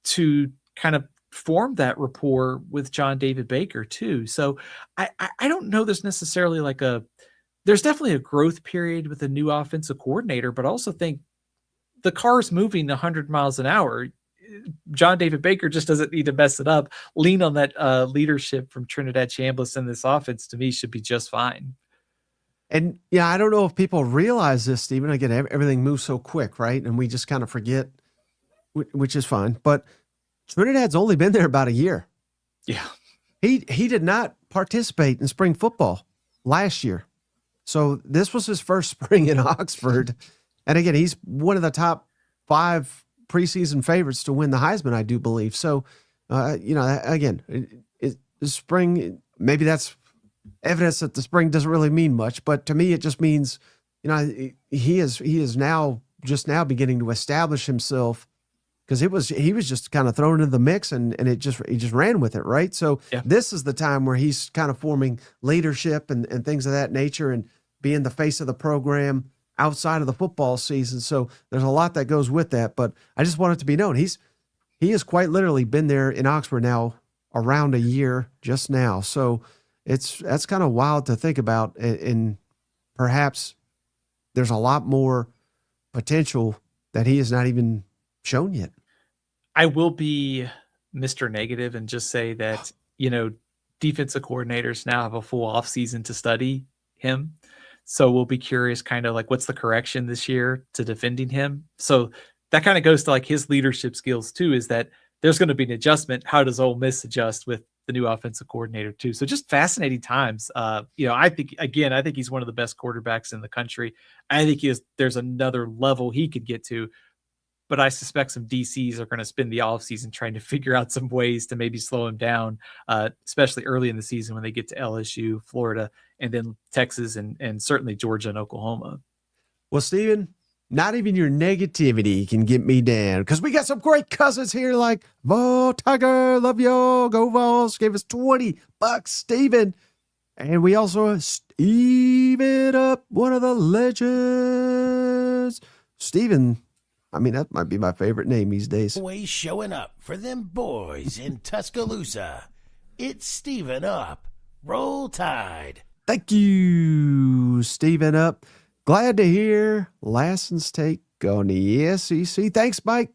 to kind of form that rapport with John David Baker too. So I don't know there's necessarily like there's definitely a growth period with a new offensive coordinator, but I also think the car's moving 100 miles an hour. John David Baker just doesn't need to mess it up. Lean on that leadership from Trinidad Chambliss, and this offense to me should be just fine. And yeah, I don't know if people realize this, Stephen. Again, everything moves so quick, right? And we just kind of forget, which is fine. But Trinidad's only been there about a year. Yeah. He did not participate in spring football last year. So this was his first spring in Oxford. And again, he's one of the top 5 preseason favorites to win the Heisman, I do believe. So, again, the spring, maybe that's evidence that the spring doesn't really mean much, but to me, it just means, he is now beginning to establish himself, because he was just kind of thrown into the mix and he just ran with it. Right. So This is the time where he's kind of forming leadership and things of that nature and being the face of the program outside of the football season. So there's a lot that goes with that, but I just want it to be known. He has quite literally been there in Oxford now around a year just now. So that's kind of wild to think about. And perhaps there's a lot more potential that he has not even shown yet. I will be Mr. Negative and just say that, defensive coordinators now have a full off season to study him. So we'll be curious kind of like what's the correction this year to defending him. So that kind of goes to like his leadership skills too, is that there's going to be an adjustment. How does Ole Miss adjust with the new offensive coordinator too? So just fascinating times. I think he's one of the best quarterbacks in the country. I think there's another level he could get to, but I suspect some DCs are going to spend the offseason trying to figure out some ways to maybe slow him down, especially early in the season when they get to LSU, Florida, and then Texas and certainly Georgia and Oklahoma. Well, Steven, not even your negativity can get me down, because we got some great cousins here like Vol Tiger, love y'all, go Vols, gave us $20, Steven. And we also Steven Up, one of the legends. Steven, that might be my favorite name these days. Always showing up for them boys in Tuscaloosa. It's Steven Up. Roll Tide. Thank you, Steven Up. Glad to hear Lassan's take on the SEC. Thanks, Mike,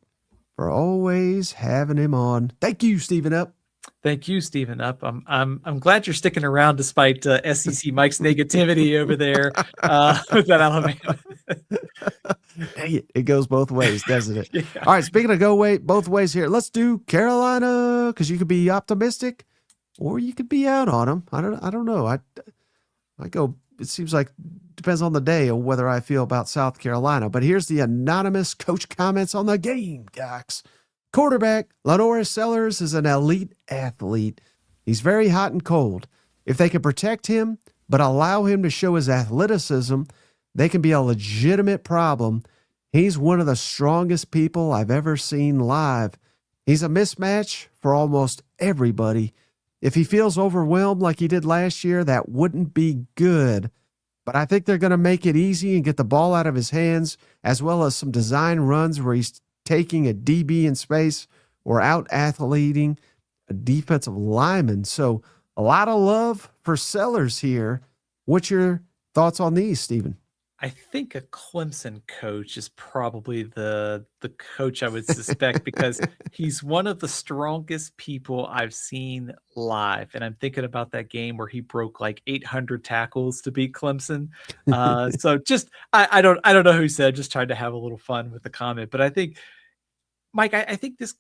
for always having him on. Thank you, Steven Up. Thank you, Steven Up. I'm glad you're sticking around despite SEC Mike's negativity over there with that Alabama. Dang it goes both ways, doesn't it? Yeah. All right, speaking of both ways here, let's do Carolina, because you could be optimistic or you could be out on them. I don't know. I go. It seems like depends on the day of whether I feel about South Carolina. But here's the anonymous coach comments on the Gamecocks. Quarterback Lenore Sellers is an elite athlete. He's very hot and cold. If they can protect him but allow him to show his athleticism, they can be a legitimate problem. He's one of the strongest people I've ever seen live. He's a mismatch for almost everybody. If he feels overwhelmed like he did last year, that wouldn't be good. But I think they're going to make it easy and get the ball out of his hands, as well as some design runs where he's taking a DB in space or out-athleting a defensive lineman. So a lot of love for Sellers here. What's your thoughts on these, Stephen? I think a Clemson coach is probably the coach I would suspect because he's one of the strongest people I've seen live. And I'm thinking about that game where he broke like 800 tackles to beat Clemson. So just I don't know who said, just tried to have a little fun with the comment. But I think, Mike, I think this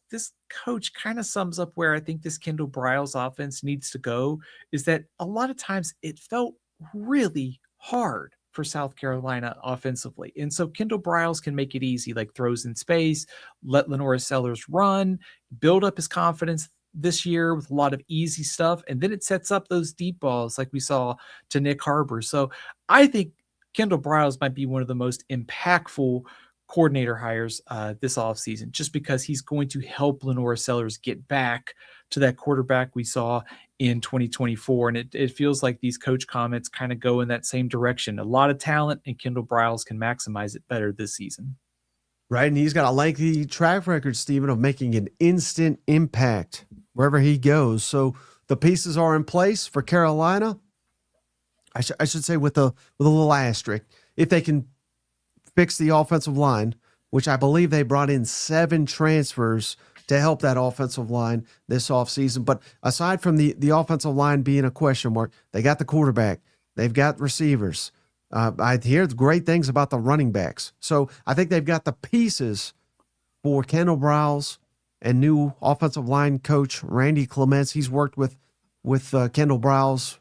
coach kind of sums up where I think this Kendall Briles offense needs to go, is that a lot of times it felt really hard for South Carolina offensively. And so Kendall Briles can make it easy, like throws in space, let Lenore Sellers run, build up his confidence this year with a lot of easy stuff. And then it sets up those deep balls like we saw to Nick Harbor. So I think Kendall Briles might be one of the most impactful coordinator hires this offseason, just because he's going to help Lenora Sellers get back to that quarterback we saw in 2024. And it feels like these coach comments kind of go in that same direction. A lot of talent, and Kendall Briles can maximize it better this season. Right, and he's got a lengthy track record, Stephen, of making an instant impact wherever he goes. So the pieces are in place for Carolina. I should say with a little asterisk, if they can fix the offensive line, which I believe they brought in 7 transfers to help that offensive line this offseason. But aside from the offensive line being a question mark, they got the quarterback. They've got receivers. I hear great things about the running backs. So I think they've got the pieces for Kendall Briles and new offensive line coach Randy Clements. He's worked with Kendall Briles,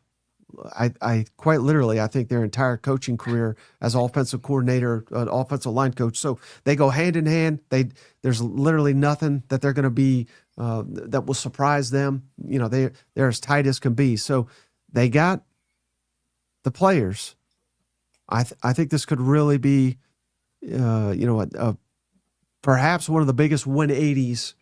I quite literally, I think their entire coaching career as offensive coordinator, offensive line coach. So they go hand in hand. There's literally nothing that they're going to be that will surprise them. You know, they're as tight as can be. So they got the players. I think this could really be, perhaps one of the biggest 180s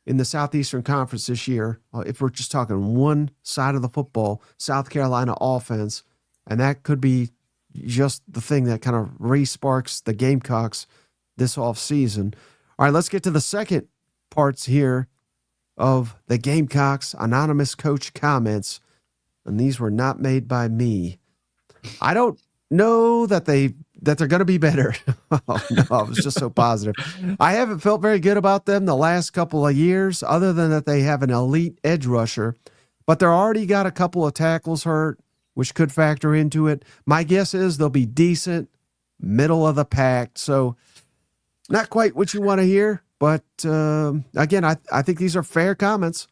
in the Southeastern Conference this year. If we're just talking one side of the football, South Carolina offense, and that could be just the thing that kind of re-sparks the Gamecocks this offseason. All right, let's get to the second parts here of the Gamecocks anonymous coach comments, and these were not made by me. I don't know that they're going to be better. Oh, no, I was just so positive. I haven't felt very good about them the last couple of years, other than that they have an elite edge rusher, but they're already got a couple of tackles hurt, which could factor into it. My guess is they'll be decent, middle of the pack. So not quite what you want to hear, but again, I think these are fair comments.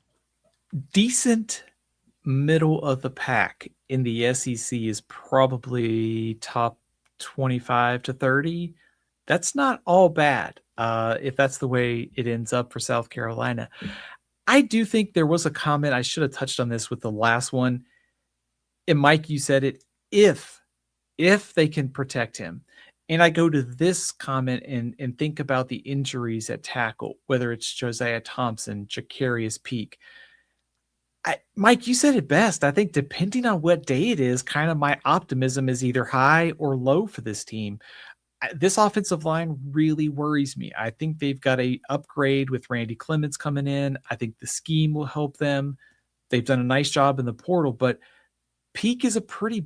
Decent, middle of the pack in the SEC is probably top 25 to 30. That's not all bad if that's the way it ends up for South Carolina. I do think there was a comment, I should have touched on this with the last one, and Mike, you said it, if they can protect him. And I go to this comment and think about the injuries at tackle, whether it's Josiah Thompson, Jacarius Peak. Mike, you said it best. I think depending on what day it is, kind of my optimism is either high or low for this team. This offensive line really worries me. I think they've got a upgrade with Randy Clements coming in. I think the scheme will help them. They've done a nice job in the portal, but Peak is a pretty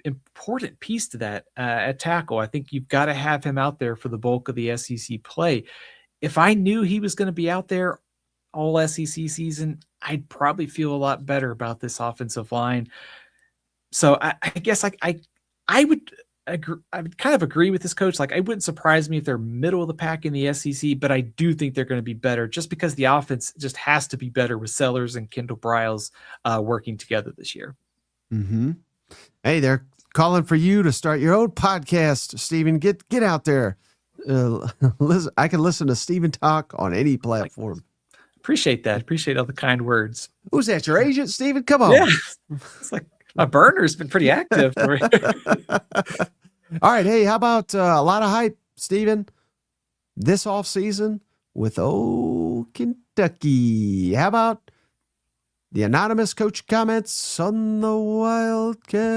important piece to that at tackle. I think you've got to have him out there for the bulk of the SEC play. If I knew he was going to be out there all SEC season, I'd probably feel a lot better about this offensive line. So I guess I would agree, I would kind of agree with this coach. Like, it wouldn't surprise me if they're middle of the pack in the SEC, but I do think they're going to be better just because the offense just has to be better with Sellers and Kendall Briles working together this year. Mm-hmm. Hey, they're calling for you to start your own podcast, Stephen. Get out there. Listen, I can listen to Stephen talk on any platform. Appreciate that. Appreciate all the kind words. Who's that? Your agent, Stephen? Come on. Yeah. It's like my burner's been pretty active. All right. Hey, how about a lot of hype, Stephen, this offseason with Kentucky? How about the anonymous coach comments on the Wildcats?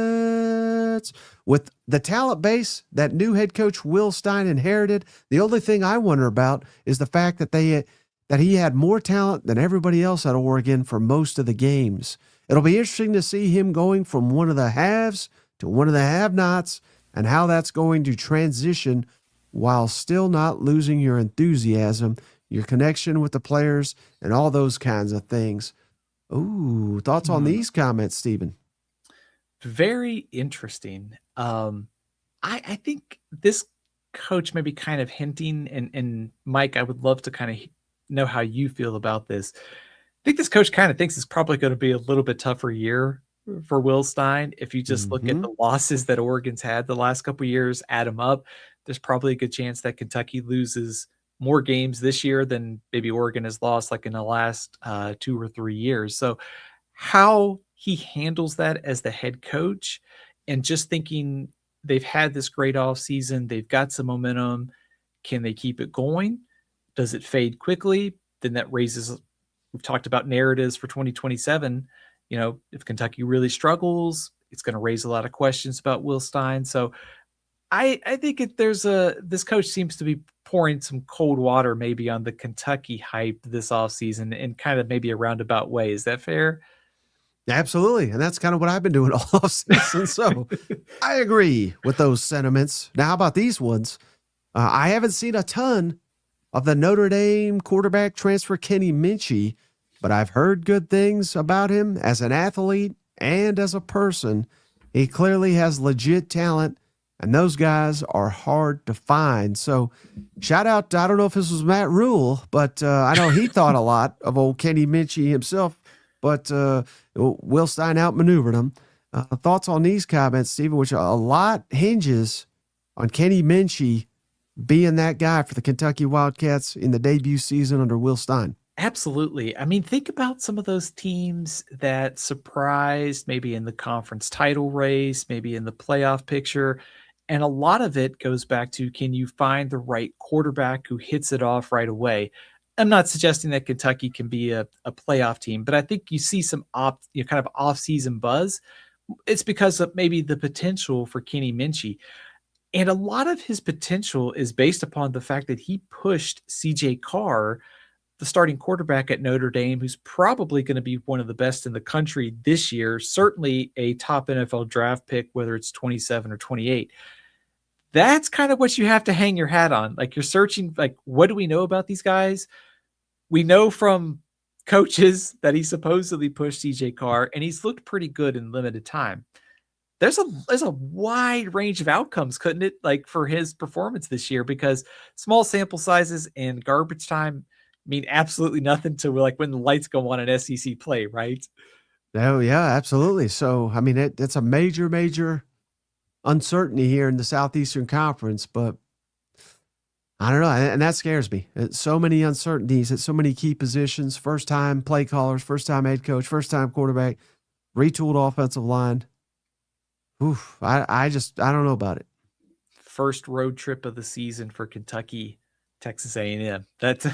With the talent base that new head coach Will Stein inherited, the only thing I wonder about is the fact that he had more talent than everybody else at Oregon for most of the games. It'll be interesting to see him going from one of the haves to one of the have-nots and how that's going to transition while still not losing your enthusiasm, your connection with the players, and all those kinds of things. Ooh, thoughts on these comments, Stephen? Very interesting. I think this coach may be kind of hinting, and Mike, I would love to kind of know how you feel about this. I think this coach kind of thinks it's probably going to be a little bit tougher year for Will Stein. If you just look at the losses that Oregon's had the last couple of years, add them up, there's probably a good chance that Kentucky loses more games this year than maybe Oregon has lost like in the last 2 or 3 years. So how he handles that as the head coach, and just thinking they've had this great off season, they've got some momentum, Can they keep it going? Does it fade quickly? Then that raises, we've talked about narratives for 2027. If Kentucky really struggles, it's going to raise a lot of questions about Will Stein. So I think this coach seems to be pouring some cold water maybe on the Kentucky hype this offseason in kind of maybe a roundabout way. Is that fair? Absolutely. And that's kind of what I've been doing all offseason. So I agree with those sentiments. Now, how about these ones? I haven't seen a ton of the Notre Dame quarterback transfer Kenny Minchey, but I've heard good things about him as an athlete and as a person. He clearly has legit talent, and those guys are hard to find. So shout out, I don't know if this was Matt Rule, but I know he thought a lot of old Kenny Minchey himself, but Will Stein outmaneuvered him. Thoughts on these comments, Stephen, which a lot hinges on Kenny Minchey being that guy for the Kentucky Wildcats in the debut season under Will Stein. Absolutely. I mean, think about some of those teams that surprised maybe in the conference title race, maybe in the playoff picture. And a lot of it goes back to, can you find the right quarterback who hits it off right away? I'm not suggesting that Kentucky can be a playoff team, but I think you see some kind of off-season buzz. It's because of maybe the potential for Kenny Minchey. And a lot of his potential is based upon the fact that he pushed C.J. Carr, the starting quarterback at Notre Dame, who's probably going to be one of the best in the country this year, certainly a top NFL draft pick, whether it's 27 or 28. That's kind of what you have to hang your hat on. Like, you're searching, like, what do we know about these guys? We know from coaches that he supposedly pushed C.J. Carr, and he's looked pretty good in limited time. There's a wide range of outcomes, couldn't it? Like, for his performance this year, because small sample sizes and garbage time mean absolutely nothing to, like, when the lights go on an SEC play, right? Oh yeah, absolutely. So, I mean, it's a major uncertainty here in the Southeastern Conference, but I don't know. And that scares me. It's so many uncertainties at so many key positions, first time play callers, first time head coach, first time quarterback, retooled offensive line. Oof, I don't know about it. First road trip of the season for Kentucky, Texas A&M. That's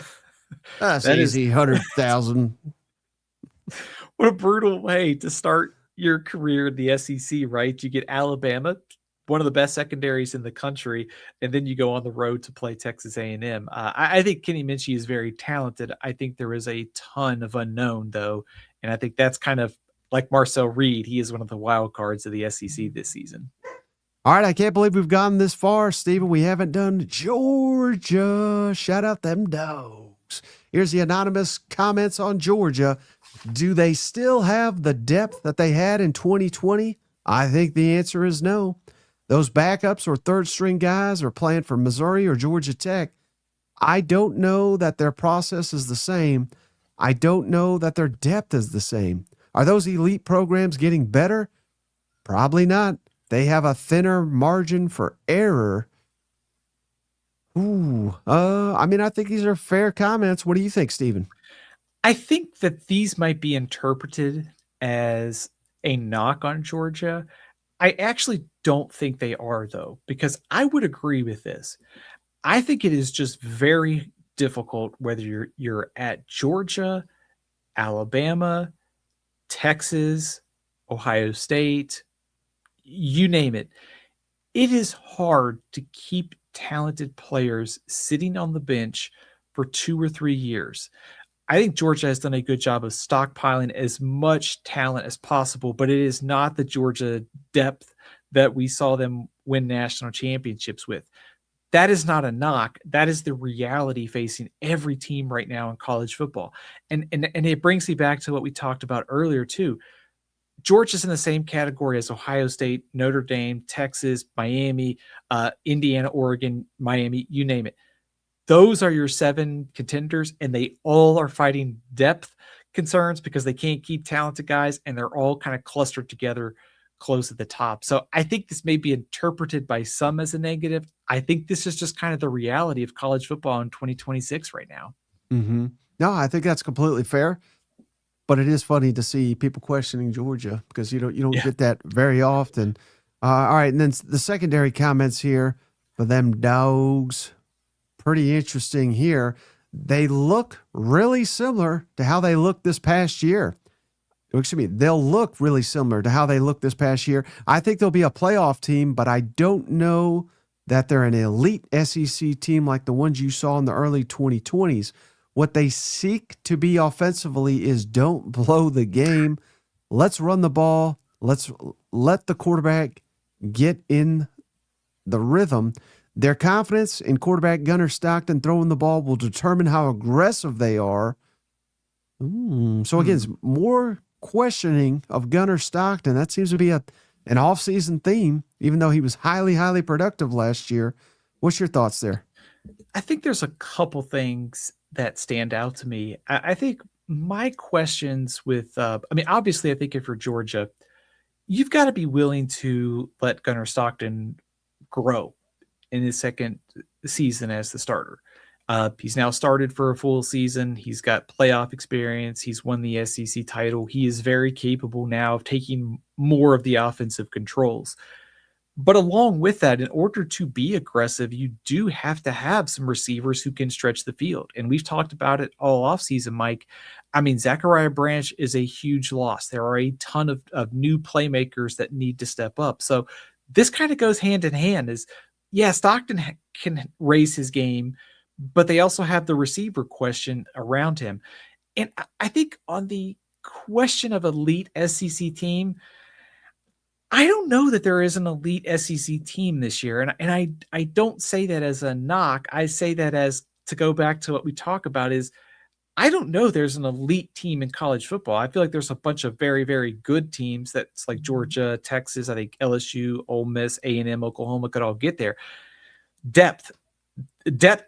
easy, 100,000. What a brutal way to start your career in the SEC, right? You get Alabama, one of the best secondaries in the country, and then you go on the road to play Texas A&M. I think Kenny Minchey is very talented. I think there is a ton of unknown, though, and I think that's kind of like Marcel Reed. He is one of the wild cards of the SEC this season. All right, I can't believe we've gotten this far, Stephen. We haven't done Georgia. Shout out them dogs. Here's the anonymous comments on Georgia. Do they still have the depth that they had in 2020? I think the answer is no. Those backups or third-string guys are playing for Missouri or Georgia Tech. I don't know that their process is the same. I don't know that their depth is the same. Are those elite programs getting better? Probably not. They have a thinner margin for error. I think these are fair comments. What do you think, Stephen? I think that these might be interpreted as a knock on Georgia. I actually don't think they are, though, because I would agree with this. I think it is just very difficult, whether you're at Georgia, Alabama, Texas, Ohio State, you name it. It is hard to keep talented players sitting on the bench for 2 or 3 years. I think Georgia has done a good job of stockpiling as much talent as possible, but it is not the Georgia depth that we saw them win national championships with. That is not a knock. That is the reality facing every team right now in college football. And it brings me back to what we talked about earlier too. Georgia's in the same category as Ohio State, Notre Dame, Texas, Miami, Indiana, Oregon, Miami, you name it. Those are your 7 contenders, and they all are fighting depth concerns because they can't keep talented guys, and they're all kind of clustered together close at the top. So I think this may be interpreted by some as a negative. I think this is just kind of the reality of college football in 2026 right now. Mm-hmm. No, I think that's completely fair. But it is funny to see people questioning Georgia because you don't get that very often. All right, and then the secondary comments here for them dogs. pretty interesting here. They look really similar to how they looked this past year. Excuse me, they'll look really similar to how they looked this past year. I think they'll be a playoff team, but I don't know that they're an elite SEC team like the ones you saw in the early 2020s. What they seek to be offensively is don't blow the game. Let's run the ball. Let's let the quarterback get in the rhythm. Their confidence in quarterback Gunnar Stockton throwing the ball will determine how aggressive they are. So again, it's more questioning of Gunnar Stockton. That seems to be an off-season theme, even though he was highly, highly productive last year. What's your thoughts there? I think there's a couple things that stand out to me. I think my questions with, obviously, I think if you're Georgia, you've got to be willing to let Gunnar Stockton grow in his second season as the starter. He's now started for a full season. He's got playoff experience. He's won the SEC title. He is very capable now of taking more of the offensive controls. But along with that, in order to be aggressive, you do have to have some receivers who can stretch the field. And we've talked about it all offseason, Mike. Zachariah Branch is a huge loss. There are a ton of new playmakers that need to step up. So this kind of goes hand in hand. Stockton can raise his game, but they also have the receiver question around him. And I think on the question of elite SEC team, I don't know that there is an elite SEC team this year. And I don't say that as a knock. I say that as to go back to what we talk about is I don't know there's an elite team in college football. I feel like there's a bunch of very, very good teams that's like Georgia, Texas, I think LSU, Ole Miss, A&M, Oklahoma could all get there.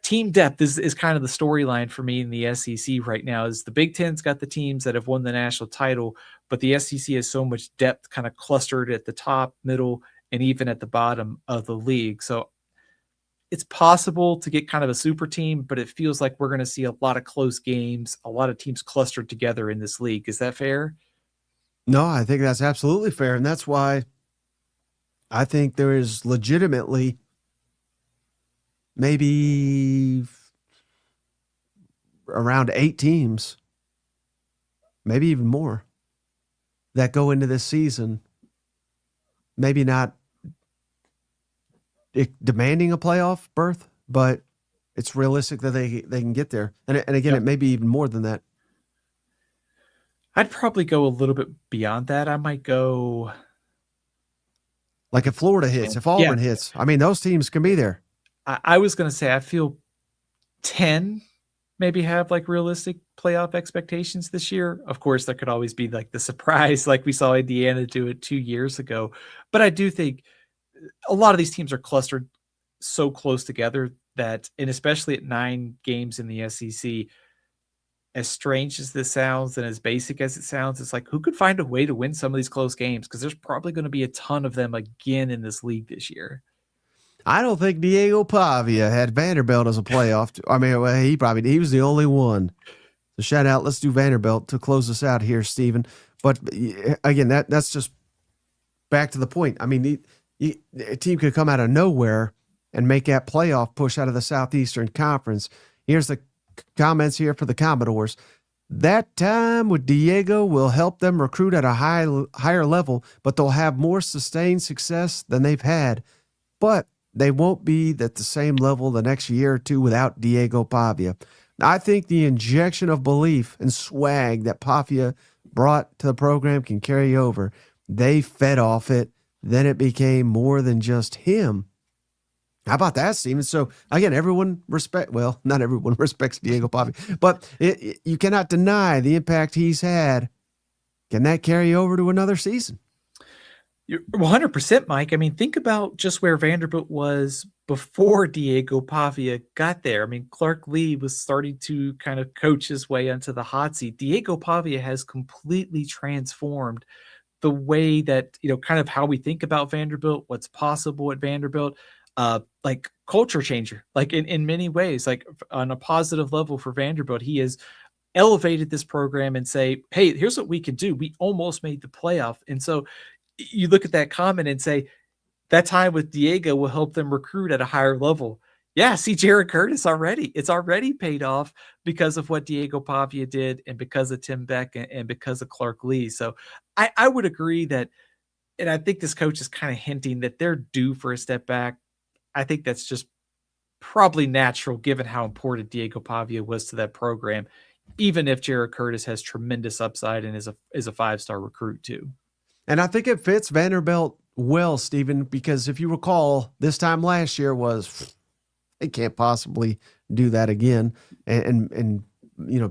Team depth is kind of the storyline for me in the SEC right now. Is the Big Ten's got the teams that have won the national title, but the SEC has so much depth kind of clustered at the top, middle, and even at the bottom of the league. So it's possible to get kind of a super team, but it feels like we're going to see a lot of close games, a lot of teams clustered together in this league. Is that fair? No, I think that's absolutely fair. And that's why I think there is legitimately maybe around 8 teams, maybe even more, that go into this season, maybe not demanding a playoff berth, but it's realistic that they can get there. And again, It may be even more than that. I'd probably go a little bit beyond that. I might go like if Florida hits, if Auburn hits, those teams can be there. I was going to say, I feel 10 maybe have like realistic playoff expectations this year. Of course, there could always be like the surprise, like we saw Indiana do it 2 years ago. But I do think a lot of these teams are clustered so close together that, and especially at 9 games in the SEC, as strange as this sounds and as basic as it sounds, it's like, who could find a way to win some of these close games? Because there's probably going to be a ton of them again in this league this year. I don't think Diego Pavia had Vanderbilt as a playoff. He was the only one. So shout out. Let's do Vanderbilt to close us out here, Stephen. But again, that's just back to the point. A team could come out of nowhere and make that playoff push out of the Southeastern Conference. Here's the comments here for the Commodores. That time with Diego will help them recruit at a higher level, but they'll have more sustained success than they've had. But they won't be at the same level the next year or two without Diego Pavia. I think the injection of belief and swag that Pavia brought to the program can carry over. They fed off it. Then it became more than just him. How about that, Steven? So, again, not everyone respects Diego Pavia, but you cannot deny the impact he's had. Can that carry over to another season? You're 100%, Mike. Think about just where Vanderbilt was before Diego Pavia got there. Clark Lee was starting to kind of coach his way onto the hot seat. Diego Pavia has completely transformed the way that, kind of how we think about Vanderbilt, what's possible at Vanderbilt, like culture changer, like in many ways, like on a positive level for Vanderbilt. He has elevated this program and say, hey, here's what we can do. We almost made the playoff. And so you look at that comment and say, that time with Diego will help them recruit at a higher level. Yeah, see Jared Curtis already. It's already paid off because of what Diego Pavia did and because of Tim Beck and because of Clark Lee. So I would agree that, and I think this coach is kind of hinting that they're due for a step back. I think that's just probably natural given how important Diego Pavia was to that program, even if Jared Curtis has tremendous upside and is a 5-star recruit too. And I think it fits Vanderbilt well, Stephen, because if you recall, this time last year was they can't possibly do that again, and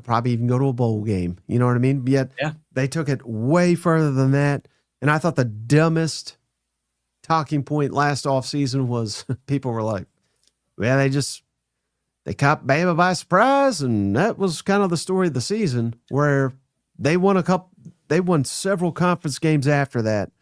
probably even go to a bowl game. You know what I mean? Yet they took it way further than that. And I thought the dumbest talking point last offseason was people were like, well, they caught Bama by surprise, and that was kind of the story of the season where they won several conference games after that.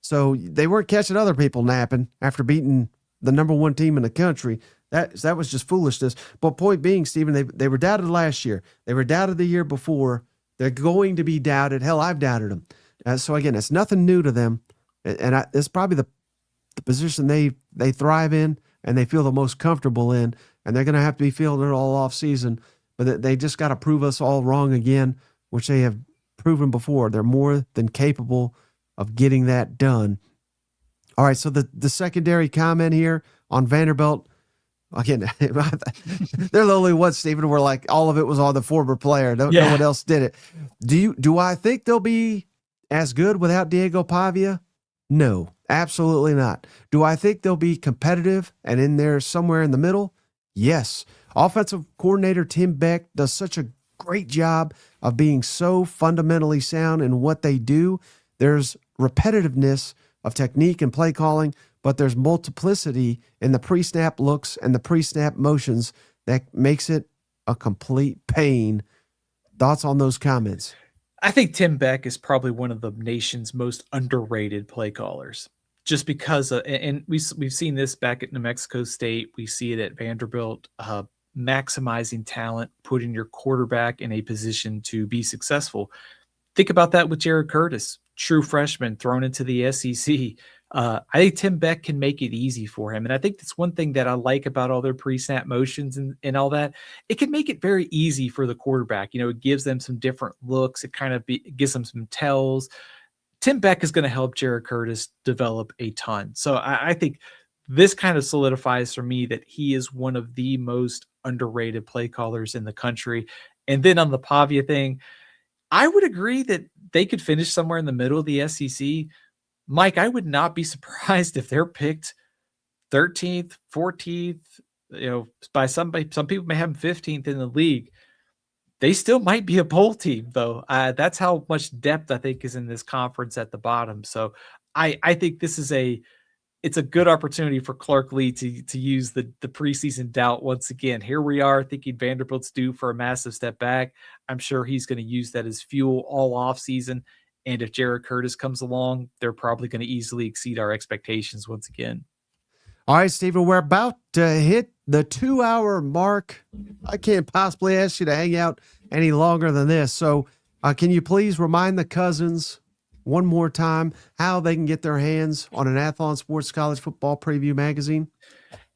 So they weren't catching other people napping after beating the number one team in the country. That was just foolishness. But point being, Stephen, they were doubted last year. They were doubted the year before. They're going to be doubted. Hell, I've doubted them. So again, it's nothing new to them. And it's probably the position they thrive in and they feel the most comfortable in. And they're going to have to be feeling it all off season. But they just got to prove us all wrong again, which they have proven before. They're more than capable of getting that done. All right, so the secondary comment here on Vanderbilt, again, they're the only ones, Stephen, where like all of it was on the former player. No one else did it. Do I think they'll be as good without Diego Pavia? No, absolutely not. Do I think they'll be competitive and in there somewhere in the middle? Yes. Offensive coordinator Tim Beck does such a great job of being so fundamentally sound in what they do. There's repetitiveness of technique and play calling, but there's multiplicity in the pre-snap looks and the pre-snap motions that makes it a complete pain. Thoughts on those comments? I think Tim Beck is probably one of the nation's most underrated play callers, just because and we've seen this back at New Mexico State. We see it at Vanderbilt, maximizing talent, putting your quarterback in a position to be successful. Think about that with Jared Curtis, true freshman thrown into the SEC. I think Tim Beck can make it easy for him. And I think that's one thing that I like about all their pre-snap motions and all that. It can make it very easy for the quarterback. It gives them some different looks. It kind of gives them some tells. Tim Beck is going to help Jared Curtis develop a ton. So I think this kind of solidifies for me that he is one of the most underrated play callers in the country. And then on the Pavia thing, I would agree that they could finish somewhere in the middle of the SEC. Mike, I would not be surprised if they're picked 13th, 14th, by somebody. Some people may have them 15th in the league. They still might be a bowl team, though. That's how much depth I think is in this conference at the bottom. So I think this is it's a good opportunity for Clark Lee to use the preseason doubt once again. Here we are thinking Vanderbilt's due for a massive step back. I'm sure he's going to use that as fuel all off season. And if Jared Curtis comes along, they're probably going to easily exceed our expectations once again. All right, Stephen, we're about to hit the 2-hour mark. I can't possibly ask you to hang out any longer than this. So can you please remind the cousins one more time how they can get their hands on an Athlon Sports College Football Preview magazine?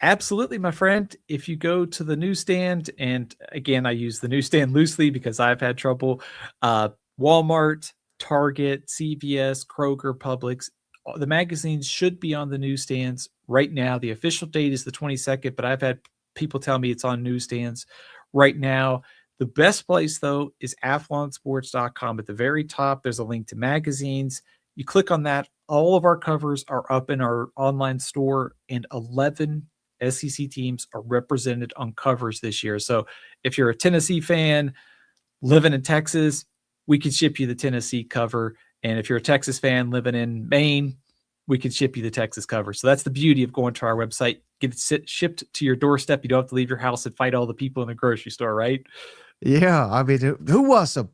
Absolutely, my friend. If you go to the newsstand, and again, I use the newsstand loosely because I've had trouble, Walmart, Target, CVS, Kroger, Publix, the magazines should be on the newsstands right now. The official date is the 22nd, but I've had people tell me it's on newsstands right now. The best place, though, is athlonsports.com. At the very top, there's a link to magazines. You click on that. All of our covers are up in our online store, and 11 SEC teams are represented on covers this year. So if you're a Tennessee fan living in Texas, we can ship you the Tennessee cover. And if you're a Texas fan living in Maine, we can ship you the Texas cover. So that's the beauty of going to our website. Get it shipped to your doorstep. You don't have to leave your house and fight all the people in the grocery store, right? Yeah, I mean, who wants to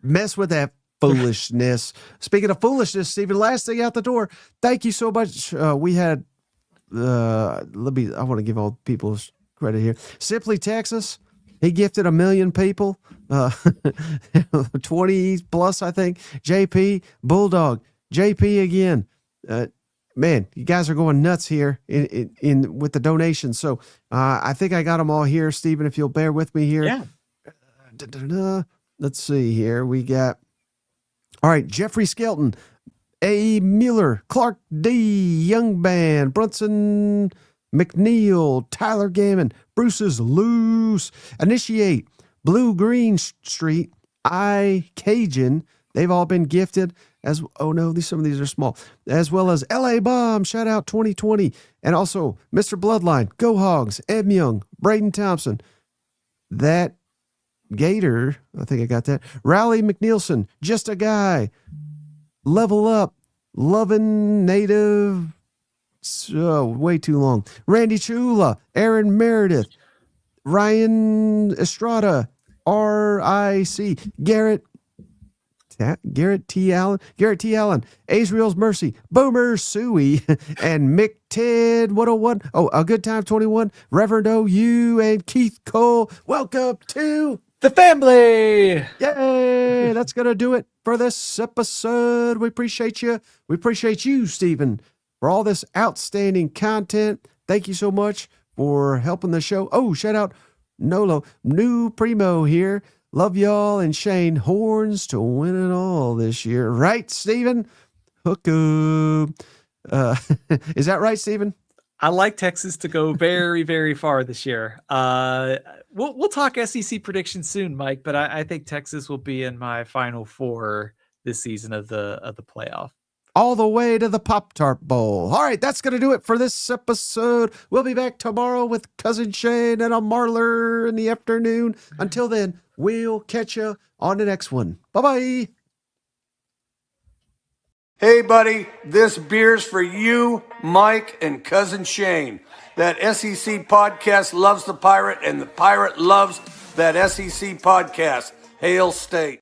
mess with that foolishness? Speaking of foolishness, Stephen, last thing out the door, thank you so much. We had, I want to give all people credit here. Simply Texas, he gifted 1 million people, 20 plus, I think. JP, Bulldog, JP again. man, you guys are going nuts here in with the donations. So I think I got them all here, Stephen. If you'll bear with me here. Yeah. Let's see here. We got, all right, Jeffrey Skelton, A. Mueller, Clark D. Young Band, Brunson McNeil, Tyler Gammon, Bruce's Loose, Initiate, Blue Green Street, I Cajun. They've all been gifted as, oh no, some of these are small, as well as LA Bomb, shout out 2020, and also Mr. Bloodline, Go Hogs, Ed Young, Braden Thompson, that Gator, I think I got that, Raleigh McNeilson, Just a Guy, Level Up, Lovin' Native, so way too long, Randy Chula, Aaron Meredith, Ryan Estrada, RIC, Garrett T. Allen, Azrael's Mercy, Boomer Suey, and Mick Ted 101. Oh, A Good Time 21, Reverend OU, and Keith Cole. Welcome to the family. Yay! That's going to do it for this episode. We appreciate you. We appreciate you, Stephen, for all this outstanding content. Thank you so much for helping the show. Oh, shout out Nolo, New Primo here. Love y'all, and Shane, horns to win it all this year. Right, Stephen? Hook up. Is that right, Stephen? I like Texas to go very, very far this year. We'll talk SEC predictions soon, Mike, but I think Texas will be in my Final Four this season of the playoff. All the way to the Pop-Tart Bowl. All right, that's going to do it for this episode. We'll be back tomorrow with Cousin Shane and a Marler in the afternoon. Until then, we'll catch you on the next one. Bye-bye. Hey, buddy, this beer's for you, Mike, and Cousin Shane. That SEC podcast loves the Pirate, and the Pirate loves that SEC podcast. Hail State.